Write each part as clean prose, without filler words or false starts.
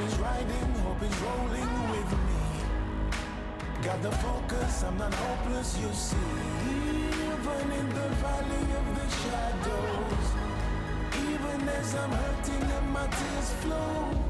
is riding, hope is rolling with me. Got the focus, I'm not hopeless, you see. Even in the valley of the shadows, even as I'm hurting and my tears flow.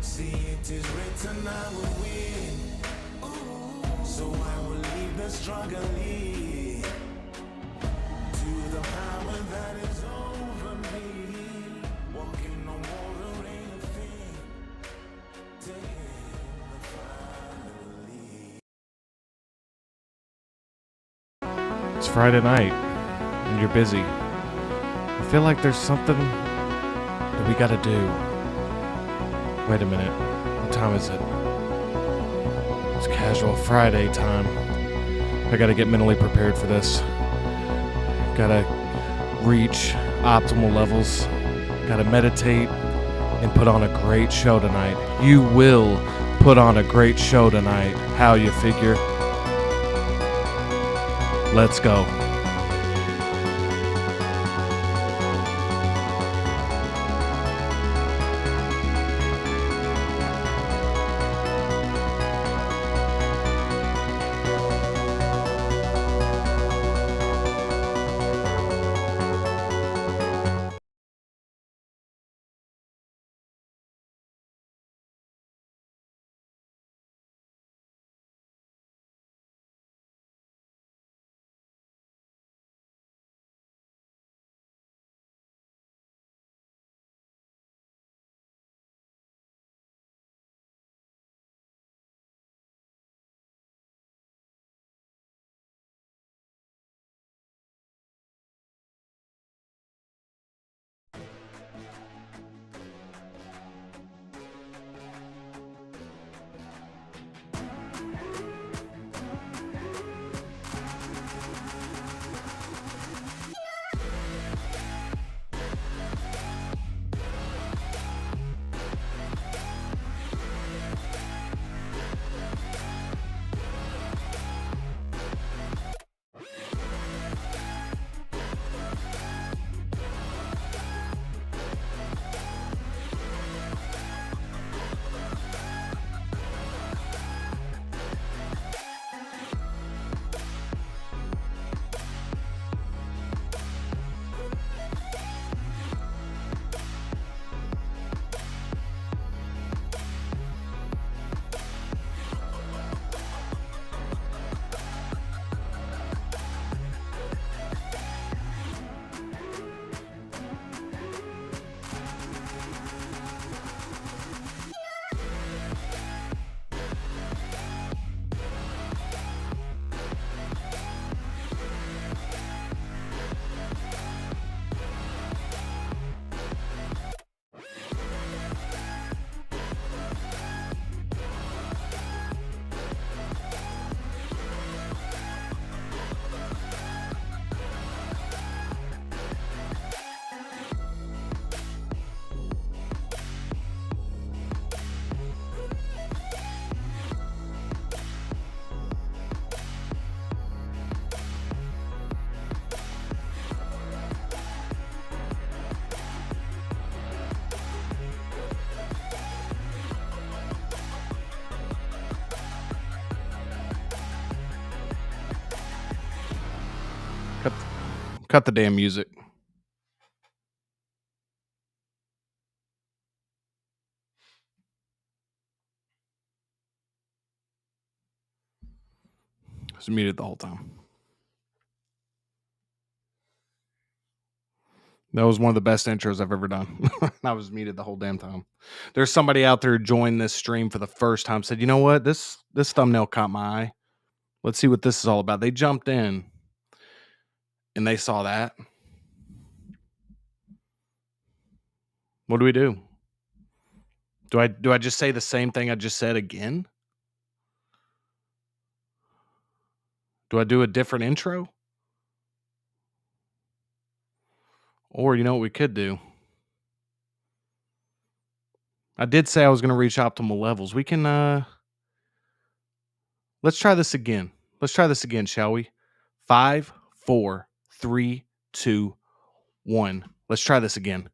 See, it is written I will win. Ooh. So I will leave the struggle lead to the power that is over me. Walking on water ain't a thing. Taking the final lead. It's Friday night, and you're busy. I feel like there's something that we gotta do. Wait a minute. What time is it? It's casual Friday time. I gotta get mentally prepared for this. Gotta reach optimal levels. Gotta meditate and put on a great show tonight. You will put on a great show tonight. How you figure? Let's go. Cut the damn music. I was muted the whole time. That was one of the best intros I've ever done. I was muted the whole damn time. There's somebody out there who joined this stream for the first time, said, you know what? This thumbnail caught my eye. Let's see what this is all about. They jumped in and they saw that. What do we do? Do I just say the same thing I just said again? Do I do a different intro? Or you know what we could do? I did say I was going to reach optimal levels. We can, let's try this again. Let's try this again, shall we? 5, 4, 3, 2, 1. Let's try this again.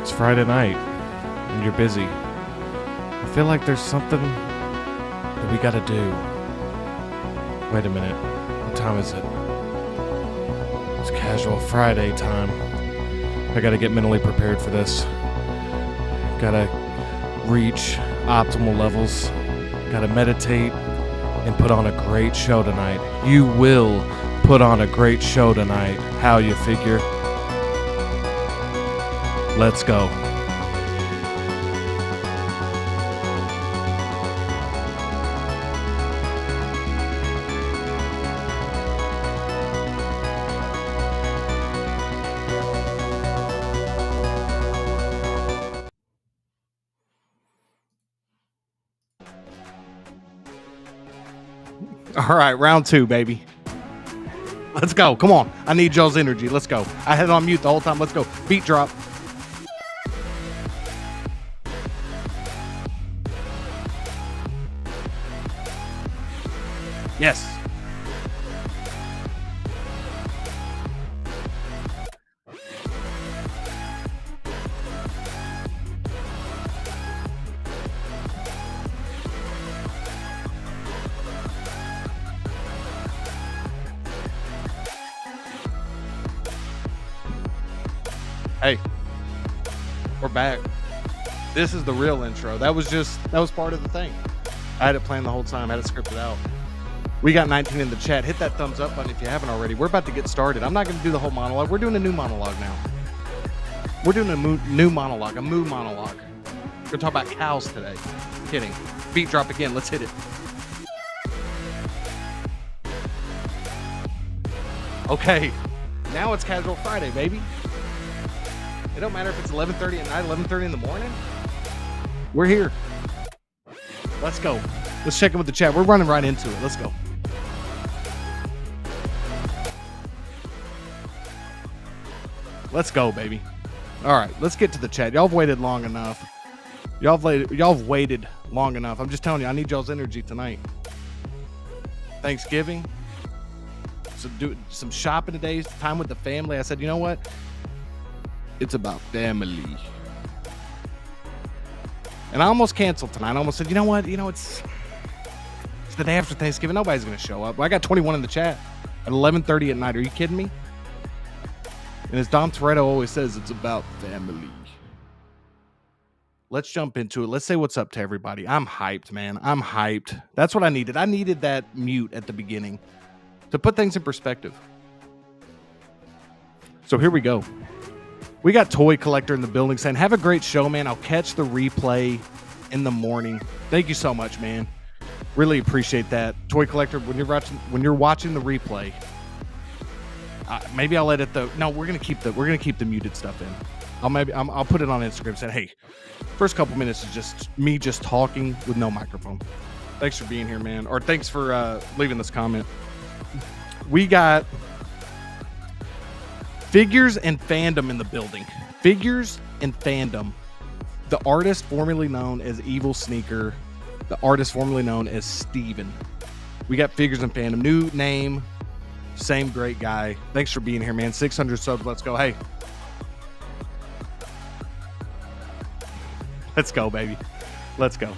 It's Friday night, and you're busy. I feel like there's something that we gotta do. Wait a minute. What time is it? It's casual Friday time. I gotta get mentally prepared for this. Gotta reach optimal levels. Gotta meditate and put on a great show tonight. You will put on a great show tonight. How you figure? Let's go. All right, round 2, baby. Let's go. Come on. I need y'all's energy. Let's go. I had it on mute the whole time. Let's go. Beat drop. Yes. Hey, we're back. This is the real intro. That was part of the thing. I had it planned the whole time. I had it scripted out. We got 19 in the chat. Hit that thumbs up button if you haven't already. We're about to get started. I'm not going to do the whole monologue. We're doing a new monologue now. We're doing a new monologue, a moo monologue. We're going to talk about cows today. Kidding. Beat drop again. Let's hit it. Okay. Now it's Casual Friday, baby. It don't matter if it's 11:30 at night, 11:30 in the morning. We're here. Let's go. Let's check in with the chat. We're running right into it. Let's go. Let's go, baby. All right, let's get to the chat. Y'all have waited long enough. Y'all have waited long enough. I'm just telling you, I need y'all's energy tonight. Thanksgiving. So do some shopping today. Time with the family. I said, you know what? It's about family. And I almost canceled tonight. I almost said, you know what? It's the day after Thanksgiving. Nobody's going to show up. I got 21 in the chat at 11:30 at night. Are you kidding me? And as Dom Toretto always says, it's about family. Let's jump into it. Let's say what's up to everybody. I'm hyped, man. I'm hyped. That's what I needed. I needed that mute at the beginning to put things in perspective. So here we go. We got Toy Collector in the building saying, have a great show, man. I'll catch the replay in the morning. Thank you so much, man. Really appreciate that. Toy Collector, when you're watching the replay, maybe I'll edit no, we're gonna keep the muted stuff in. I'll put it on Instagram saying, hey, first couple minutes is just me just talking with no microphone. Thanks for being here, man. Or thanks for leaving this comment. We got Figures and Fandom in the building. Figures and Fandom. The artist formerly known as Evil Sneaker. The artist formerly known as Steven. We got Figures and Fandom. New name. Same great guy. Thanks for being here, man. 600 subs. Let's go. Hey. Let's go, baby. Let's go.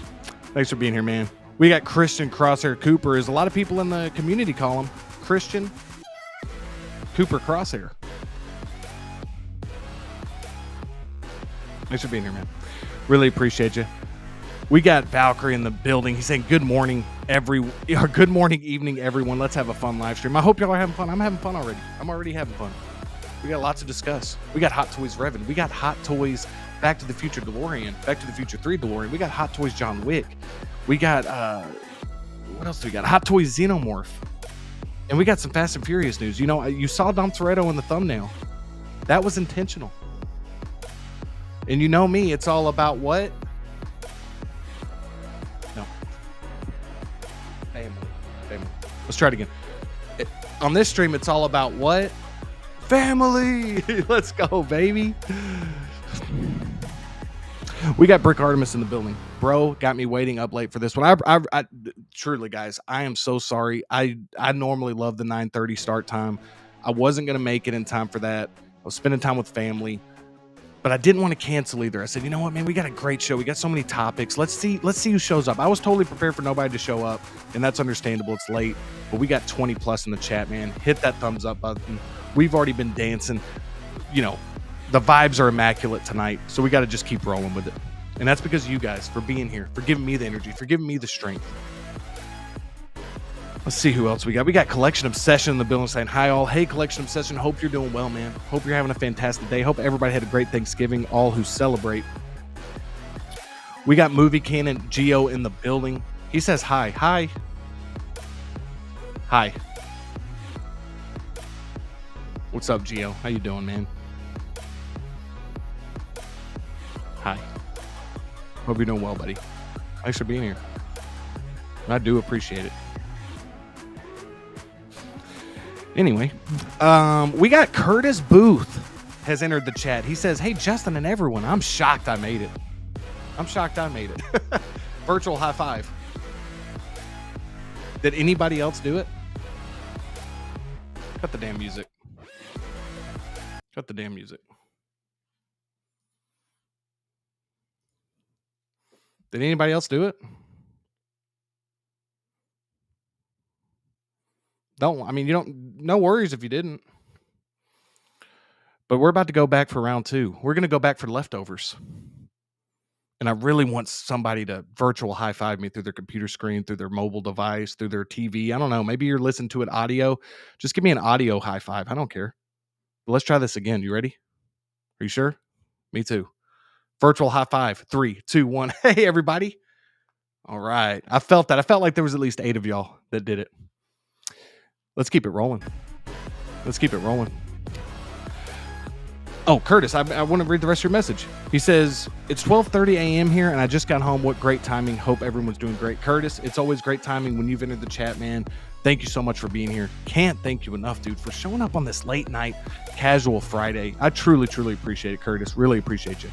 Thanks for being here, man. We got Christian Crosshair Cooper. As a lot of people in the community call him. Christian Cooper Crosshair. Thanks for being here, man. Really appreciate you. We got Valkyrie in the building. He's saying good morning, good morning, evening, everyone. Let's have a fun live stream. I hope y'all are having fun. I'm having fun already. I'm already having fun. We got lots to discuss. We got Hot Toys Revan. We got Hot Toys Back to the Future DeLorean. Back to the Future 3 DeLorean. We got Hot Toys John Wick. We got, what else do we got? Hot Toys Xenomorph. And we got some Fast and Furious news. You know, you saw Dom Toretto in the thumbnail. That was intentional. And you know me, it's all about what? Family. Let's try it again. On this stream, it's all about what? Family. Let's go, baby. We got Brick Artemis in the building. Bro, got me waiting up late for this one. I truly, guys, I am so sorry. I normally love the 9:30 start time. I wasn't going to make it in time for that. I was spending time with family. But I didn't want to cancel either. I said, you know what, man, we got a great show. We got so many topics. Let's see who shows up. I was totally prepared for nobody to show up, and that's understandable. It's late, but we got 20 plus in the chat, man. Hit that thumbs up button. We've already been dancing. You know, the vibes are immaculate tonight, so we got to just keep rolling with it. And that's because of you guys for being here, for giving me the energy, for giving me the strength. Let's see who else we got. We got Collection Obsession in the building saying, hi all. Hey, Collection Obsession. Hope you're doing well, man. Hope you're having a fantastic day. Hope everybody had a great Thanksgiving, all who celebrate. We got Movie Canon Geo in the building. He says hi. Hi. Hi. What's up, Geo? How you doing, man? Hi. Hope you're doing well, buddy. Thanks for being here. I do appreciate it. Anyway, we got Curtis Booth has entered the chat. He says, hey, Justin and everyone, I'm shocked I made it. Virtual high five. Did anybody else do it? Cut the damn music. Did anybody else do it? No worries if you didn't. But we're about to go back for round 2. We're going to go back for leftovers. And I really want somebody to virtual high five me through their computer screen, through their mobile device, through their TV. I don't know. Maybe you're listening to it audio. Just give me an audio high five. I don't care. But let's try this again. You ready? Are you sure? Me too. Virtual high five. 3, 2, 1. Hey, everybody. All right. I felt that. I felt like there was at least 8 of y'all that did it. Let's keep it rolling. Oh, Curtis, I want to read the rest of your message. He says, it's 12:30 a.m. here, and I just got home. What great timing. Hope everyone's doing great. Curtis, it's always great timing when you've entered the chat, man. Thank you so much for being here. Can't thank you enough, dude, for showing up on this late night casual Friday. I truly, truly appreciate it, Curtis. Really appreciate you.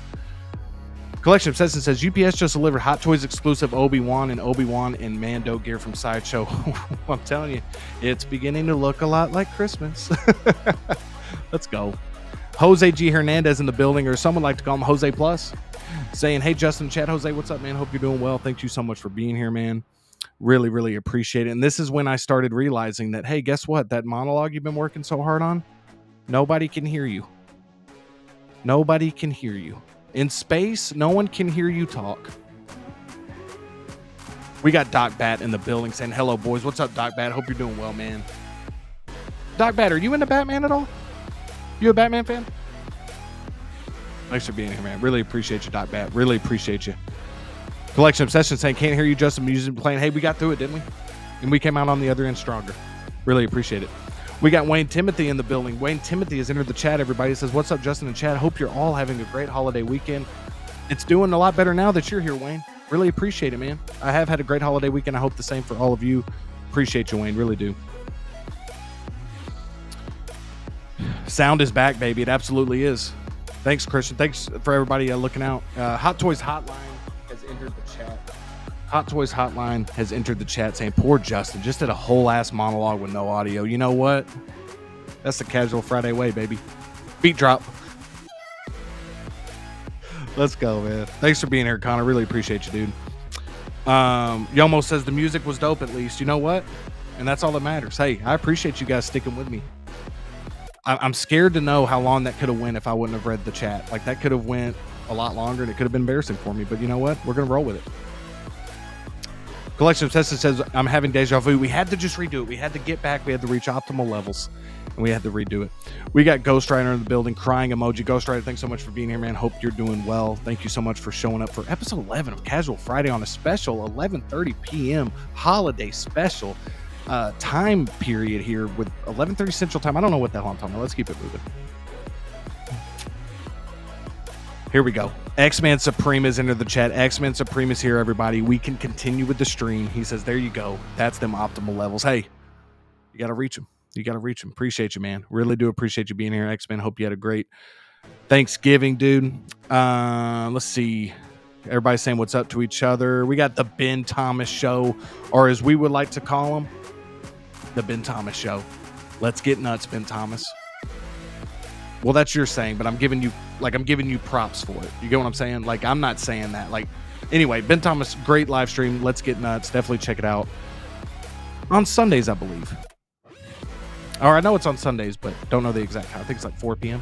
Collection Obsession says, UPS just delivered Hot Toys exclusive Obi-Wan and Mando gear from Sideshow. I'm telling you, it's beginning to look a lot like Christmas. Let's go. Jose G. Hernandez in the building, or someone like to call him Jose Plus, saying, hey, Justin, chat. Jose, what's up, man? Hope you're doing well. Thank you so much for being here, man. Really, really appreciate it. And this is when I started realizing that, hey, guess what? That monologue you've been working so hard on, nobody can hear you. Nobody can hear you. In space, no one can hear you talk. We got Doc Bat in the building saying, hello, boys. What's up, Doc Bat? Hope you're doing well, man. Doc Bat, are you into Batman at all? You a Batman fan? Thanks for being here, man. Really appreciate you, Doc Bat. Really appreciate you. Collection Obsession saying, can't hear you, Justin. Music playing. Hey, we got through it, didn't we? And we came out on the other end stronger. Really appreciate it. We got Wayne Timothy in the building. Wayne Timothy has entered the chat, everybody. He says, what's up, Justin and chat? Hope you're all having a great holiday weekend. It's doing a lot better now that you're here, Wayne. Really appreciate it, man. I have had a great holiday weekend. I hope the same for all of you. Appreciate you, Wayne. Really do. Sound is back, baby. It absolutely is. Thanks, Christian. Thanks for everybody looking out. Hot Toys Hotline has entered the chat. Hot Toys Hotline has entered the chat saying, poor Justin just did a whole ass monologue with no audio. You know what? That's the casual Friday way, baby. Beat drop. Let's go, man. Thanks for being here, Connor. Really appreciate you, dude. Yomo says the music was dope at least. You know what? And that's all that matters. Hey, I appreciate you guys sticking with me. I'm scared to know how long that could have went if I wouldn't have read the chat. Like, that could have went a lot longer, and it could have been embarrassing for me. But you know what? We're going to roll with it. Collection of Tesla says, I'm having deja vu. We had to just redo it. We had to get back. We had to reach optimal levels, and we had to redo it. We got Ghost Rider in the building, crying emoji. Ghost Rider, thanks so much for being here, man. Hope you're doing well. Thank you so much for showing up for episode 11 of Casual Friday on a special 11:30 p.m. holiday special time period here with 11:30 Central Time. I don't know what the hell I'm talking about. Let's keep it moving. Here we go. X-Man Supreme is entered the chat. X-Man Supreme is here, everybody. We can continue with the stream. He says, there you go. That's them optimal levels. Hey, you got to reach them. You got to reach them. Appreciate you, man. Really do appreciate you being here, X-Men. Hope you had a great Thanksgiving, dude. Let's see. Everybody's saying what's up to each other. We got the Ben Thomas Show, or as we would like to call him, the Ben Thomas Show. Let's get nuts, Ben Thomas. Well, that's your saying, but I'm giving you props for it. You get what I'm saying? Like, I'm not saying that. Like, anyway, Ben Thomas, great live stream. Let's get nuts. Definitely check it out. On Sundays, I believe. Or I know it's on Sundays, but don't know the exact time. I think it's like 4 p.m.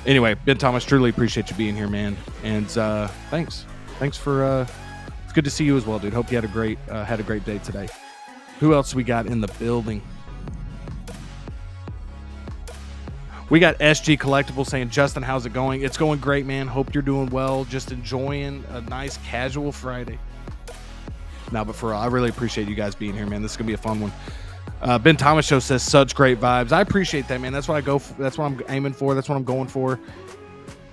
Anyway, Ben Thomas, truly appreciate you being here, man. And thanks. Thanks for it's good to see you as well, dude. Hope you had a great day today. Who else we got in the building? We got SG Collectibles saying, Justin, how's it going? It's going great, man. Hope you're doing well. Just enjoying a nice casual Friday. No, but for real, I really appreciate you guys being here, man. This is going to be a fun one. Ben Thomas Show says, such great vibes. I appreciate that, man. That's what I go for. That's what I'm aiming for. That's what I'm going for.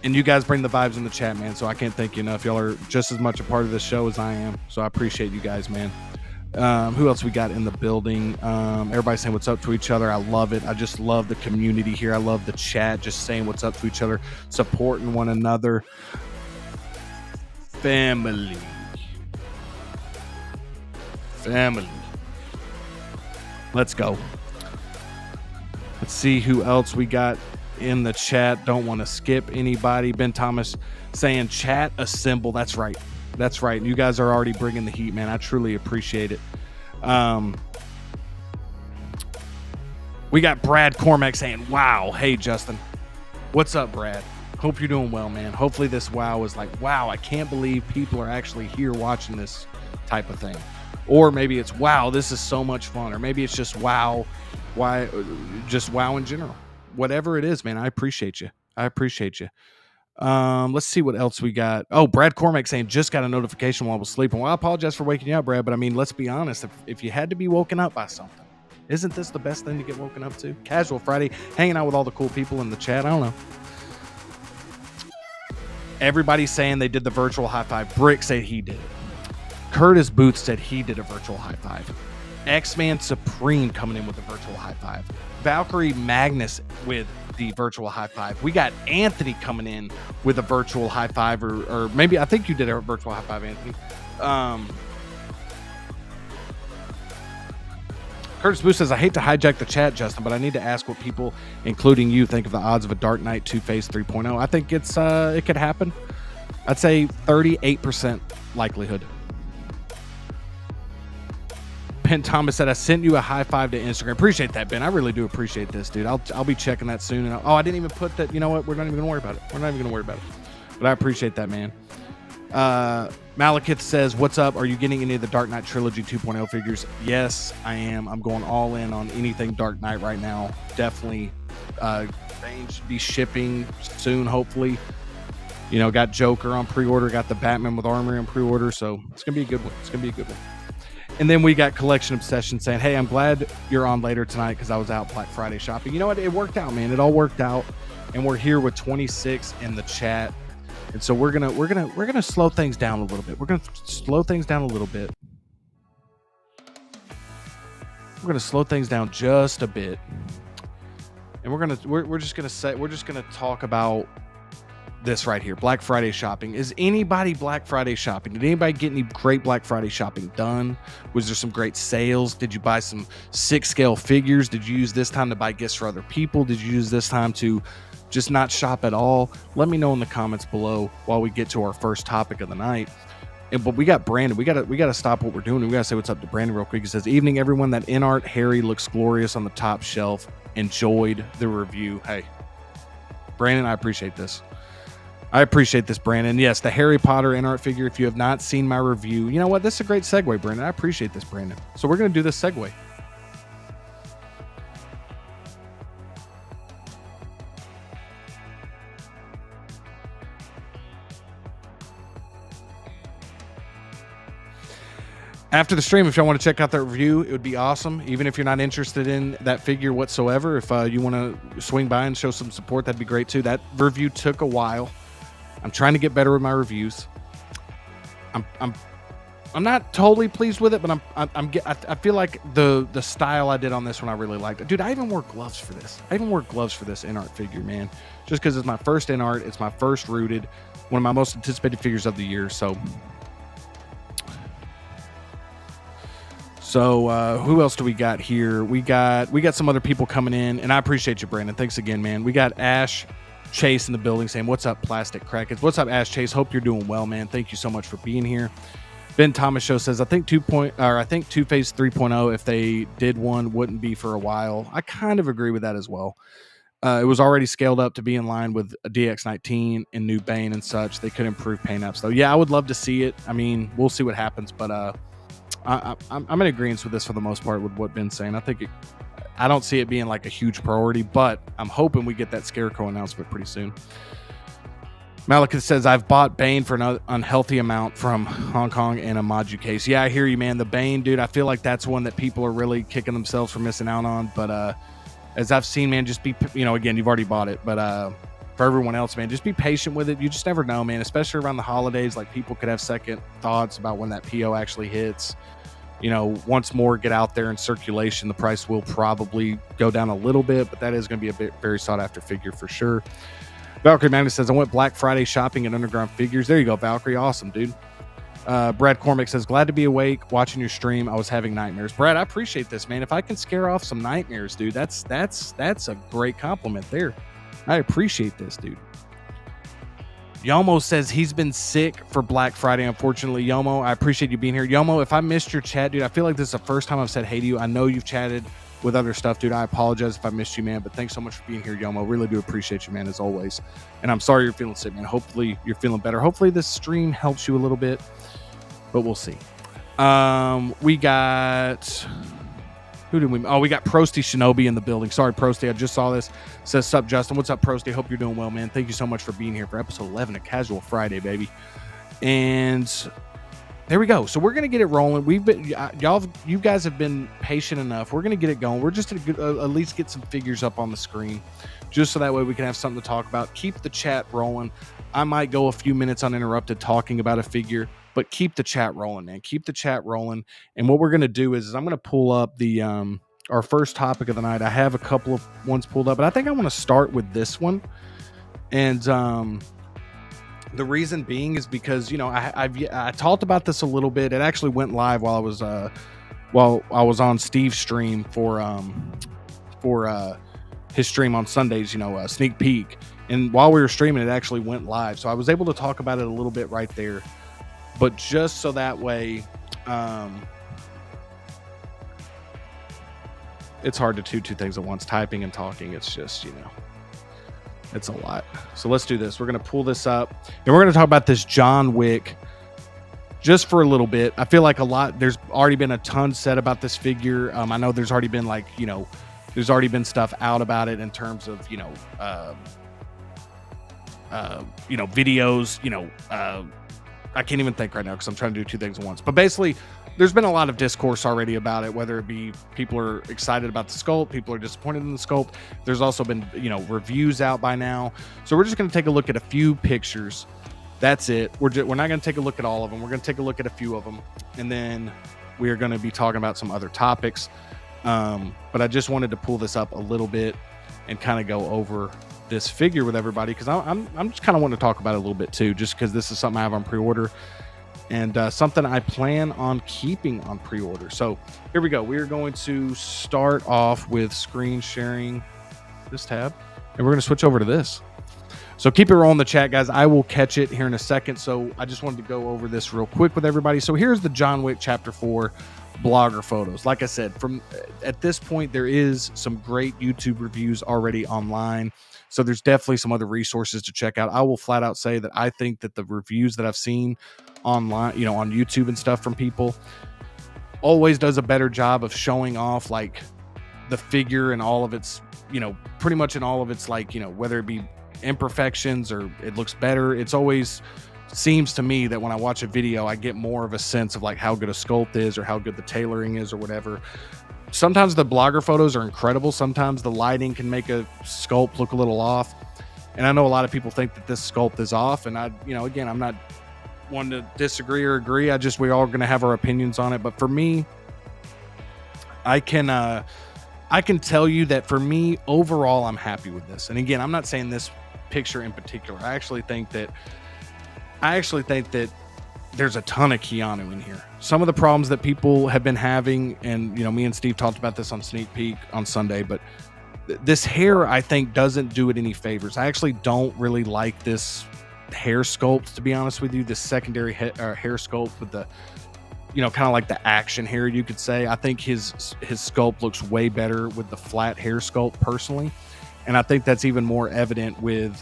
And you guys bring the vibes in the chat, man. So I can't thank you enough. Y'all are just as much a part of this show as I am. So I appreciate you guys, man. Who else we got in the building? Everybody saying what's up to each other. I love it. I just love the community here. I love the chat, just saying what's up to each other, supporting one another. Family. Let's go. Let's see who else we got in the chat. Don't want to skip anybody. Ben Thomas saying chat assemble. That's right. That's right. You guys are already bringing the heat, man. I truly appreciate it. We got Brad Cormack saying, wow. Hey, Justin. What's up, Brad? Hope you're doing well, man. Hopefully this wow is like, wow, I can't believe people are actually here watching this type of thing. Or maybe it's, wow, this is so much fun. Or maybe it's just wow. Why? Just wow in general. Whatever it is, man, I appreciate you. Let's see what else we got. Oh, Brad Cormack saying, just got a notification while I was sleeping. Well, I apologize for waking you up, Brad, but I mean, let's be honest. If you had to be woken up by something, isn't this the best thing to get woken up to? Casual Friday, hanging out with all the cool people in the chat. I don't know. Everybody's saying they did the virtual high five. Brick said he did it. Curtis Booth said he did a virtual high five. X-Man Supreme coming in with a virtual high five. Valkyrie Magnus with the virtual high five. We got Anthony coming in with a virtual high five, or maybe I think you did a virtual high five, Anthony. Curtis Booth says, I hate to hijack the chat, Justin, but I need to ask what people, including you, think of the odds of a Dark Knight Two-Face 3.0. I think it could happen. I'd say 38% likelihood. Ben Thomas said, I sent you a high five to Instagram. Appreciate that, Ben. I really do appreciate this, dude. I'll be checking that soon. And I didn't even put that. You know what? We're not even going to worry about it. But I appreciate that, man. Malekith says, what's up? Are you getting any of the Dark Knight Trilogy 2.0 figures? Yes, I am. I'm going all in on anything Dark Knight right now. Definitely. Bane should be shipping soon, hopefully. You know, got Joker on pre-order, got the Batman with armor on pre-order. So it's going to be a good one. And then we got Collection Obsession saying, hey, I'm glad you're on later tonight because I was out Black Friday shopping. You know what? It worked out, man. It all worked out. And we're here with 26 in the chat. And so we're gonna slow things down a little bit. We're gonna slow things down a little bit. We're gonna slow things down just a bit. And we're just gonna talk about this right here, Black Friday shopping. Is anybody Black Friday shopping? Did anybody get any great Black Friday shopping done? Was there some great sales? Did you buy some 6-scale figures? Did you use this time to buy gifts for other people? Did you use this time to just not shop at all? Let me know in the comments below while we get to our first topic of the night. But we got Brandon. We gotta stop what we're doing. We gotta say what's up to Brandon real quick. He says, evening everyone. That in-art Harry looks glorious on the top shelf. Enjoyed the review. Hey, Brandon, I appreciate this. Brandon. Yes, the Harry Potter in-art figure. If you have not seen my review, you know what? This is a great segue, Brandon. I appreciate this, Brandon. So we're going to do this segue. After the stream, if y'all want to check out that review, it would be awesome. Even if you're not interested in that figure whatsoever, if you want to swing by and show some support, that'd be great too. That review took a while. I'm trying to get better with my reviews. I'm not totally pleased with it, but I feel like the style I did on this one I really liked. Dude, I even wore gloves for this. I even wore gloves for this in art figure, man. Just because it's my first in art, it's my first rooted, one of my most anticipated figures of the year. So who else do we got here? We got some other people coming in, and I appreciate you, Brandon. Thanks again, man. We got Ash Chase in the building saying, "What's up, Plastic Crackheads?" What's up, Ash Chase? Hope you're doing well, man. Thank you so much for being here. Ben Thomas Show says, I think Two-Phase 3.0, if they did one, wouldn't be for a while. I kind of agree with that as well. It was already scaled up to be in line with a DX19 and New Bane and such. They could improve paint-ups, though. Yeah, I would love to see it. I mean, we'll see what happens, but I'm in agreement with this for the most part with what Ben's saying. I don't see it being like a huge priority, but I'm hoping we get that Scarecrow announcement pretty soon. Malika says, I've bought Bane for an unhealthy amount from Hong Kong and a Maju case. Yeah, I hear you, man. The Bane, dude, I feel like that's one that people are really kicking themselves for missing out on. But as I've seen, man, just be, again, you've already bought it. But for everyone else, man, just be patient with it. You just never know, man, especially around the holidays. Like, people could have second thoughts about when that PO actually hits. Once more get out there in circulation, the price will probably go down a little bit, but that is going to be a very sought after figure for sure. Valkyrie Magnus says, I went Black Friday shopping at Underground Figures. There you go, Valkyrie. Awesome, dude. Brad Cormick says, glad to be awake watching your stream. I was having nightmares. Brad, I appreciate this, man. If I can scare off some nightmares, dude, that's a great compliment there. I appreciate this, dude. Yomo says he's been sick for Black Friday. Unfortunately, Yomo, I appreciate you being here. Yomo, if I missed your chat, dude, I feel like this is the first time I've said hey to you. I know you've chatted with other stuff, dude. I apologize if I missed you, man, but thanks so much for being here, Yomo. Really do appreciate you, man, as always. And I'm sorry you're feeling sick, man. Hopefully you're feeling better. Hopefully this stream helps you a little bit, but we'll see. We got we got Prosty Shinobi in the building. Sorry, Prosty, I just saw this. Says, sup, Justin. What's up, Prosty? Hope you're doing well, man. Thank you so much for being here for episode 11 of Casual Friday, baby. And there we go. So we're gonna get it rolling. We've been you guys have been patient enough. We're gonna get it going. We're just gonna at least get some figures up on the screen, just so that way we can have something to talk about. Keep the chat rolling. I might go a few minutes uninterrupted talking about a figure, but keep the chat rolling, man. Keep the chat rolling. And what we're gonna do is I'm gonna pull up the our first topic of the night. I have a couple of ones pulled up, but I think I want to start with this one. And the reason being is because I talked about this a little bit. It actually went live while I was on Steve's stream for his stream on Sundays. Sneak peek. And while we were streaming, it actually went live, so I was able to talk about it a little bit right there. But just so that way, it's hard to do two things at once: typing and talking. It's just it's a lot. So let's do this. We're going to pull this up, and we're going to talk about this John Wick just for a little bit. I feel like there's already been a ton said about this figure. I know there's already been there's already been stuff out about it in terms of, videos, I can't even think right now because I'm trying to do two things at once. But basically, there's been a lot of discourse already about it, whether it be people are excited about the sculpt, people are disappointed in the sculpt. There's also been, reviews out by now. So we're just going to take a look at a few pictures. That's it. We're not going to take a look at all of them. We're going to take a look at a few of them. And then we are going to be talking about some other topics. But I just wanted to pull this up a little bit and kind of go over this figure with everybody, because I'm just kind of wanting to talk about it a little bit too, just because this is something I have on pre-order and something I plan on keeping on pre-order. So here we go. We are going to start off with screen sharing this tab, and we're going to switch over to this. So keep it rolling in the chat, guys. I will catch it here in a second. So I just wanted to go over this real quick with everybody. So here's the John Wick Chapter 4 blogger photos. Like I said, from at this point, there is some great YouTube reviews already online. So there's definitely some other resources to check out. I will flat out say that I think that the reviews that I've seen online, on YouTube and stuff from people, always does a better job of showing off like the figure and all of its, pretty much in all of its, like, whether it be imperfections or it looks better. It's always seems to me that when I watch a video, I get more of a sense of like how good a sculpt is or how good the tailoring is or whatever. Sometimes the blogger photos are incredible. Sometimes the lighting can make a sculpt look a little off. And I know a lot of people think that this sculpt is off, and again, I'm not one to disagree or agree. We all going to have our opinions on it. But for me, I can tell you that for me, overall, I'm happy with this. And again, I'm not saying this picture in particular. I actually think that there's a ton of Keanu in here. Some of the problems that people have been having, and me and Steve talked about this on Sneak Peek on Sunday, but this hair, I think, doesn't do it any favors. I actually don't really like this hair sculpt, to be honest with you. This secondary hair sculpt with the, kind of like the action hair, you could say. I think his sculpt looks way better with the flat hair sculpt, personally, and I think that's even more evident with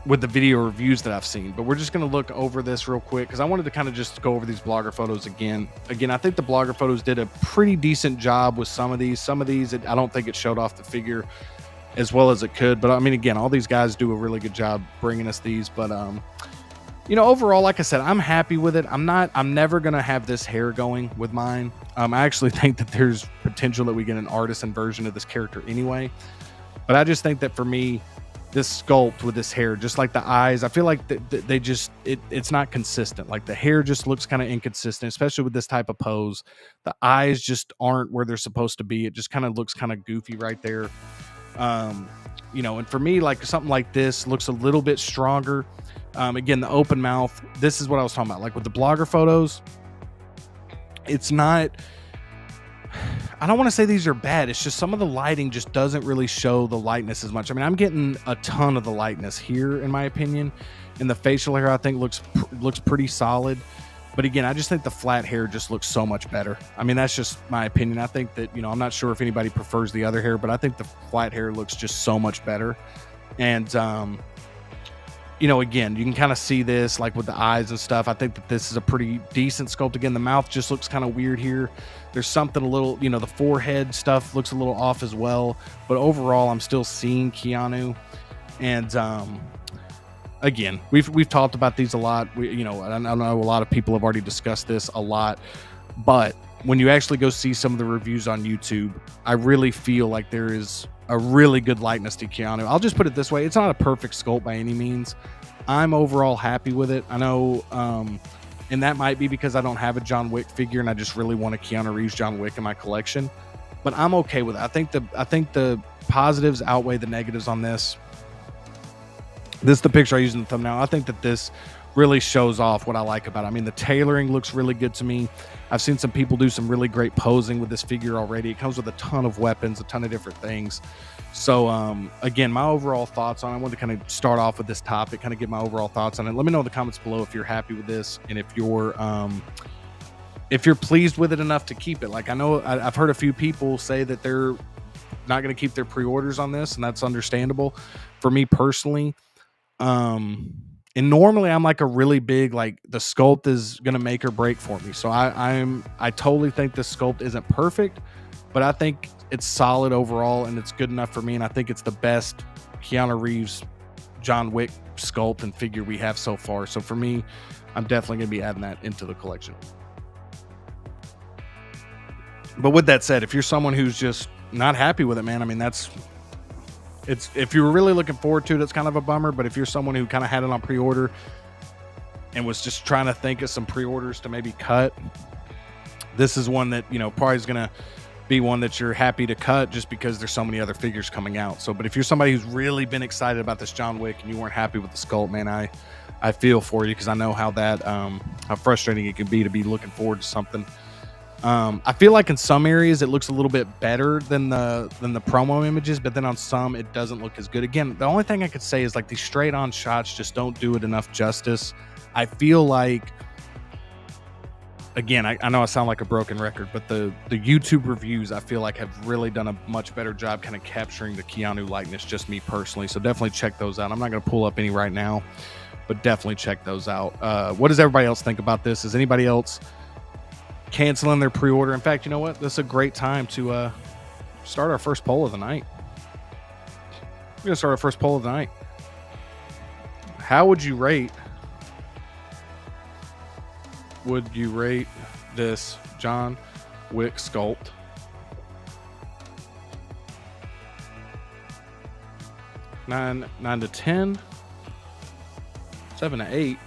the video reviews that I've seen. But we're just going to look over this real quick because I wanted to kind of just go over these blogger photos again. I think the blogger photos did a pretty decent job with some of these. I don't think it showed off the figure as well as it could. But I mean, again, all these guys do a really good job bringing us these. But overall, like I said, I'm happy with it. I'm never going to have this hair going with mine. I actually think that there's potential that we get an artisan version of this character anyway. But I just think that for me, this sculpt with this hair, just like the eyes, I feel like it's not consistent. Like the hair just looks kind of inconsistent, especially with this type of pose. The eyes just aren't where they're supposed to be. It just kind of looks kind of goofy right there. And for me, like something like this looks a little bit stronger. Again, the open mouth, this is what I was talking about. Like with the blogger photos, it's not, I don't want to say these are bad. It's just some of the lighting just doesn't really show the lightness as much. I mean, I'm getting a ton of the lightness here, in my opinion. And the facial hair, I think, looks pretty solid. But again, I just think the flat hair just looks so much better. I mean, that's just my opinion. I think that, I'm not sure if anybody prefers the other hair, but I think the flat hair looks just so much better. And, again, you can kind of see this like with the eyes and stuff. I think that this is a pretty decent sculpt. Again, the mouth just looks kind of weird here. There's something a little, the forehead stuff looks a little off as well. But overall, I'm still seeing Keanu. And again, we've talked about these a lot. I know a lot of people have already discussed this a lot. But when you actually go see some of the reviews on YouTube, I really feel like there is a really good likeness to Keanu. I'll just put it this way. It's not a perfect sculpt by any means. I'm overall happy with it. I know, and that might be because I don't have a John Wick figure and I just really want a Keanu Reeves John Wick in my collection, but I'm okay with it. I think the positives outweigh the negatives on this. This is the picture I used in the thumbnail. I think that this really shows off what I like about it. I mean, the tailoring looks really good to me. I've seen some people do some really great posing with this figure already. It comes with a ton of weapons, a ton of different things. So, again, my overall thoughts on it. I want to kind of start off with this topic, kind of get my overall thoughts on it. Let me know in the comments below if you're happy with this and if you're pleased with it enough to keep it. Like, I know I've heard a few people say that they're not going to keep their pre-orders on this, and that's understandable. For me personally, and normally I'm like a really big, like the sculpt is going to make or break for me. So I totally think this sculpt isn't perfect, but I think it's solid overall and it's good enough for me. And I think it's the best Keanu Reeves John Wick sculpt and figure we have so far. So for me, I'm definitely going to be adding that into the collection. But with that said, if you're someone who's just not happy with it, man, I mean, if you were really looking forward to it, it's kind of a bummer. But if you're someone who kind of had it on pre-order and was just trying to think of some pre-orders to maybe cut, this is one that, probably is going to be one that you're happy to cut just because there's so many other figures coming out. So, but if you're somebody who's really been excited about this John Wick and you weren't happy with the sculpt, man, I feel for you because I know how frustrating it can be to be looking forward to something. I feel like in some areas it looks a little bit better than the promo images, but then on some it doesn't look as good. Again, the only thing I could say is like these straight on shots just don't do it enough justice. I feel like, again, I know I sound like a broken record, but the YouTube reviews I feel like have really done a much better job kind of capturing the Keanu likeness, just me personally. So definitely check those out. I'm not going to pull up any right now, but definitely check those out. What does everybody else think about this? Is anybody else canceling their pre-order? In fact, you know what? This is a great time to start our first poll of the night. We're going to start our first poll of the night. How would you rate this John Wick sculpt? 9 to 10, 7 to 8,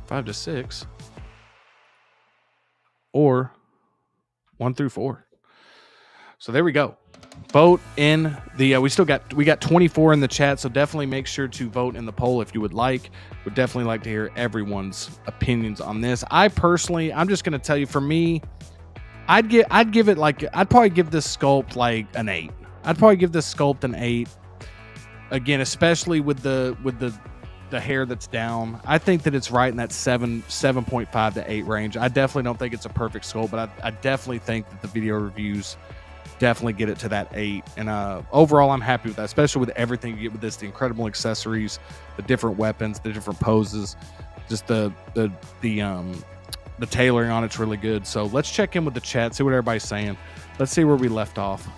5 to 6, or 1 through 4. So there we go. Vote in the we got 24 in the chat, so definitely make sure to vote in the poll if you would like. Would definitely like to hear everyone's opinions on this. I'm just going to tell you, for me, I'd give it like, I'd probably give this sculpt like an 8. I'd probably give this sculpt an 8. Again, especially with the hair that's down. I think that it's right in that 7.5 to 8 range. I definitely don't think it's a perfect sculpt, but I definitely think that the video reviews definitely get it to that 8. And overall, I'm happy with that, especially with everything you get with this, the incredible accessories, the different weapons, the different poses, just the tailoring on it's really good. So let's check in with the chat, see what everybody's saying. Let's see where we left off.